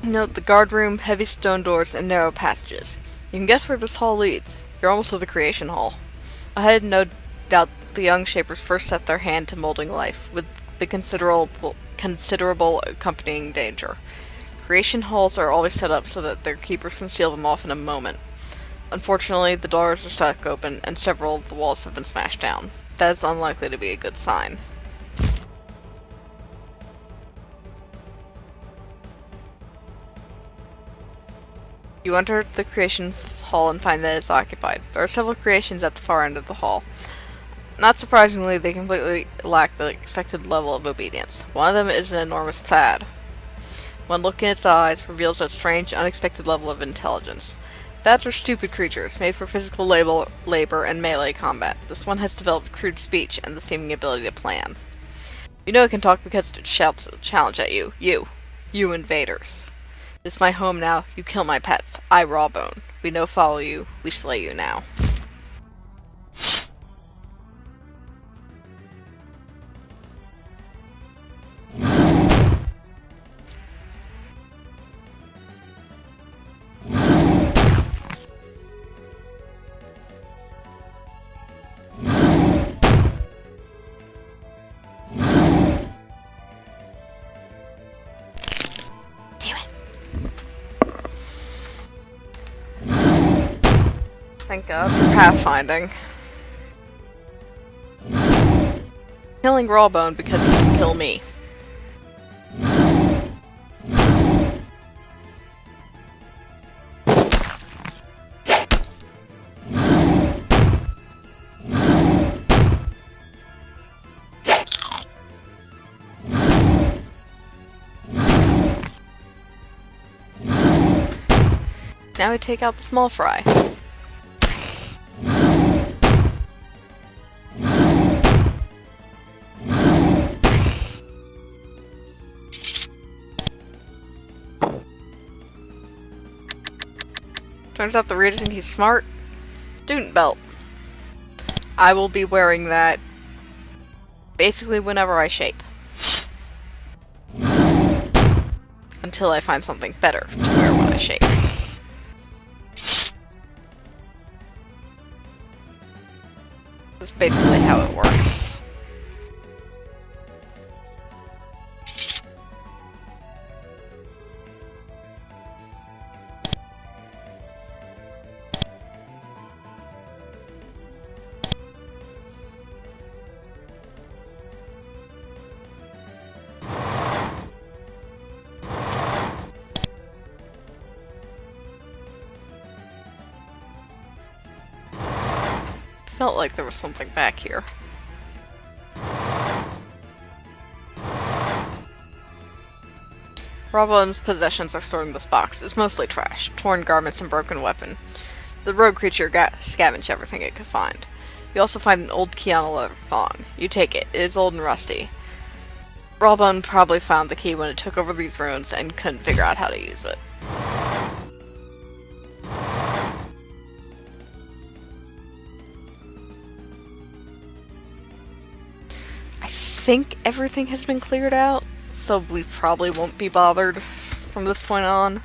A: Note the guard room, heavy stone doors, and narrow passages. You can guess where this hall leads. You're almost to the creation hall. Ahead, no doubt the young shapers first set their hand to molding life, with the considerable accompanying danger. Creation halls are always set up so that their keepers can seal them off in a moment. Unfortunately, the doors are stuck open, and several of the walls have been smashed down. That is unlikely to be a good sign. You enter the creation hall and find that it's occupied. There are several creations at the far end of the hall. Not surprisingly, they completely lack the expected level of obedience. One of them is an enormous Thad. One look in its eyes reveals a strange, unexpected level of intelligence. Thads are stupid creatures, made for physical labor and melee combat. This one has developed crude speech and the seeming ability to plan. You know it can talk because it shouts a challenge at you. You invaders. This is my home now. You kill my pets. I Rawbone. We no follow you. We slay you now. Thank God for pathfinding. Killing Rawbone because he can kill me. Now we take out the small fry. Turns out the reason he's smart? Student belt. I will be wearing that basically whenever I shape. Until I find something better to wear when I shape. That's basically how it works. Felt like there was something back here. Rawbone's possessions are stored in this box. It's mostly trash, torn garments and broken weapon. The rogue creature scavenged everything it could find. You also find an old key on a leather thong. You take it. It is old and rusty. Rawbone probably found the key when it took over these ruins and couldn't figure out how to use it. I think everything has been cleared out, so we probably won't be bothered from this point on.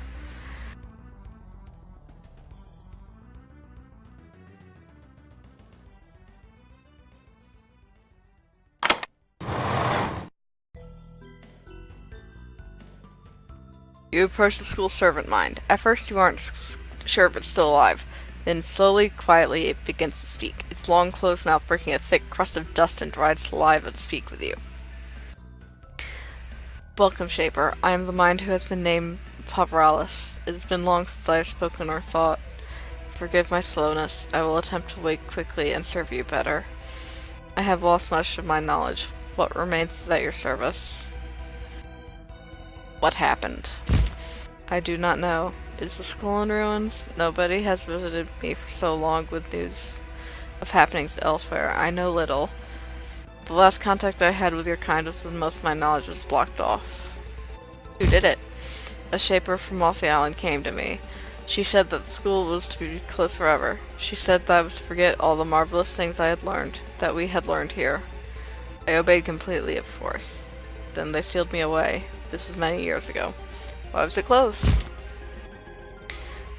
A: You approach the school servant mind. At first you aren't sure if it's still alive. Then slowly, quietly, it begins to speak, its long closed mouth breaking a thick crust of dust and dried saliva to speak with you. Welcome, Shaper. I am the mind who has been named Pavralis. It has been long since I have spoken or thought. Forgive my slowness. I will attempt to wake quickly and serve you better. I have lost much of my knowledge. What remains is at your service. What happened? I do not know. Is the school in ruins? Nobody has visited me for so long with news of happenings elsewhere. I know little. The last contact I had with your kind was when most of my knowledge was blocked off. Who did it? A shaper from off the island came to me. She said that the school was to be closed forever. She said that I was to forget all the marvelous things I had learned, that we had learned here. I obeyed completely, of course. Then they sealed me away. This was many years ago. Why was it closed?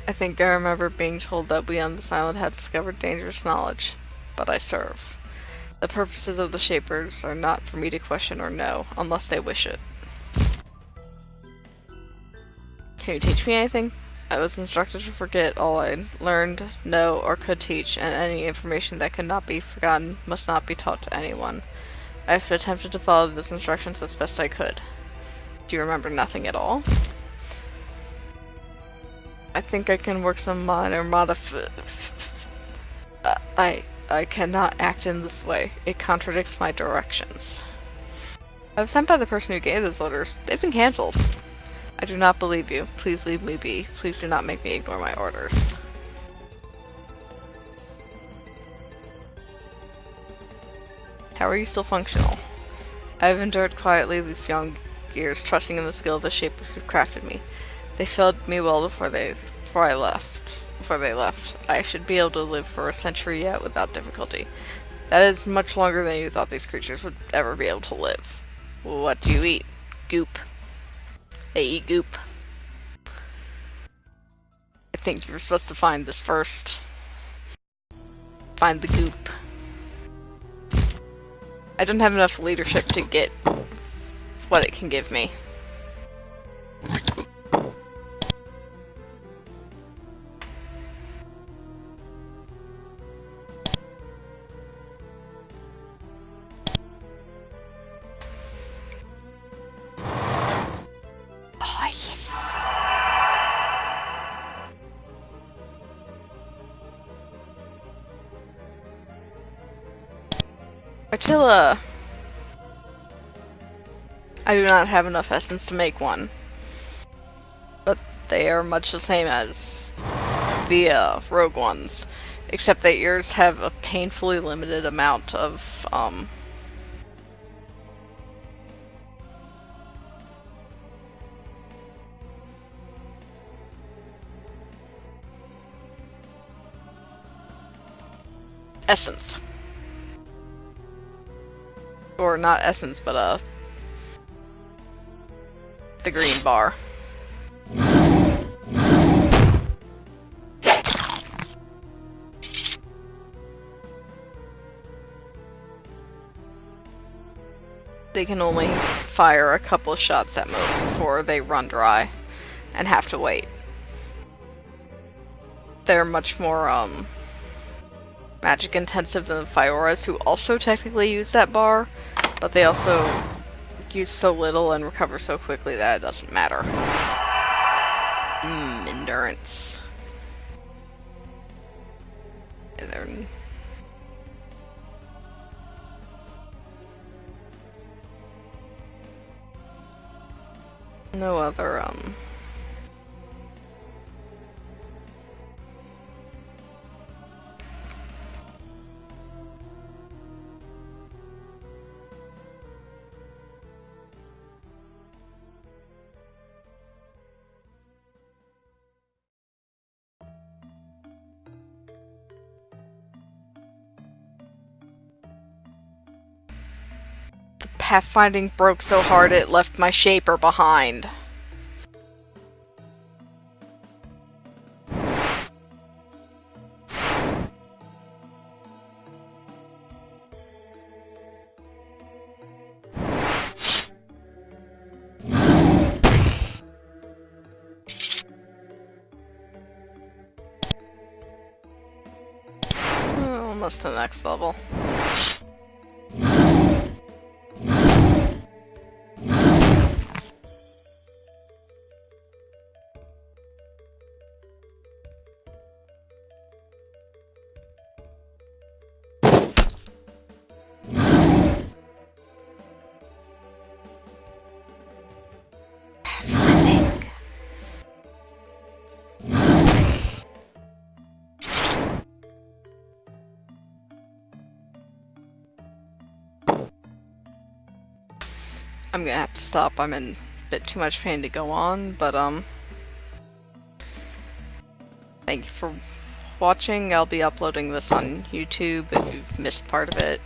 A: I think I remember being told that we on this island had discovered dangerous knowledge, but I serve. The purposes of the Shapers are not for me to question or know, unless they wish it. Can you teach me anything? I was instructed to forget all I learned, know, or could teach, and any information that could not be forgotten must not be taught to anyone. I have attempted to follow those instructions as best I could. Do you remember nothing at all? I think I can work some minor I cannot act in this way. It contradicts my directions. I was sent by the person who gave those orders. They've been cancelled. I do not believe you. Please leave me be. Please do not make me ignore my orders. How are you still functional? I have endured quietly these young years, trusting in the skill of the Shapers who crafted me. They fed me well before they left. I should be able to live for a century yet without difficulty. That is much longer than you thought these creatures would ever be able to live. What do you eat? Goop. They eat goop. I think you're supposed to find this first. Find the goop. I don't have enough leadership to get what it can give me. Oh, yes. Artilla. I do not have enough essence to make one. But they are much the same as the rogue ones. Except that yours have a painfully limited amount of, essence. Or not essence, but, the green bar. They can only fire a couple of shots at most before they run dry and have to wait. They're much more, magic intensive than the Fioras, who also technically use that bar, but they also use so little and recover so quickly that it doesn't matter. Endurance. And then no other, pathfinding broke so hard it left my shaper behind. Unless to the next level. I'm gonna have to stop. I'm in a bit too much pain to go on, but thank you for watching. I'll be uploading this on YouTube if you've missed part of it.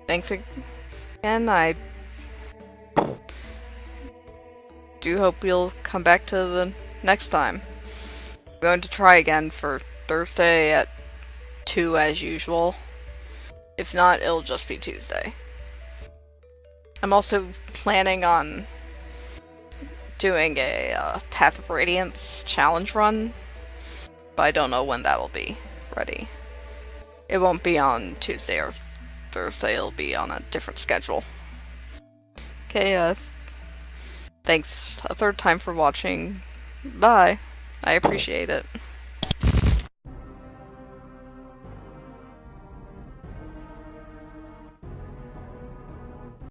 A: Thanks again. I do hope you'll come back to the next time. I'm going to try again for Thursday at 2 as usual. If not, it'll just be Tuesday. I'm also planning on doing a Path of Radiance challenge run, but I don't know when that'll be ready. It won't be on Tuesday or Thursday, it'll be on a different schedule. Okay, thanks a third time for watching. Bye. I appreciate it.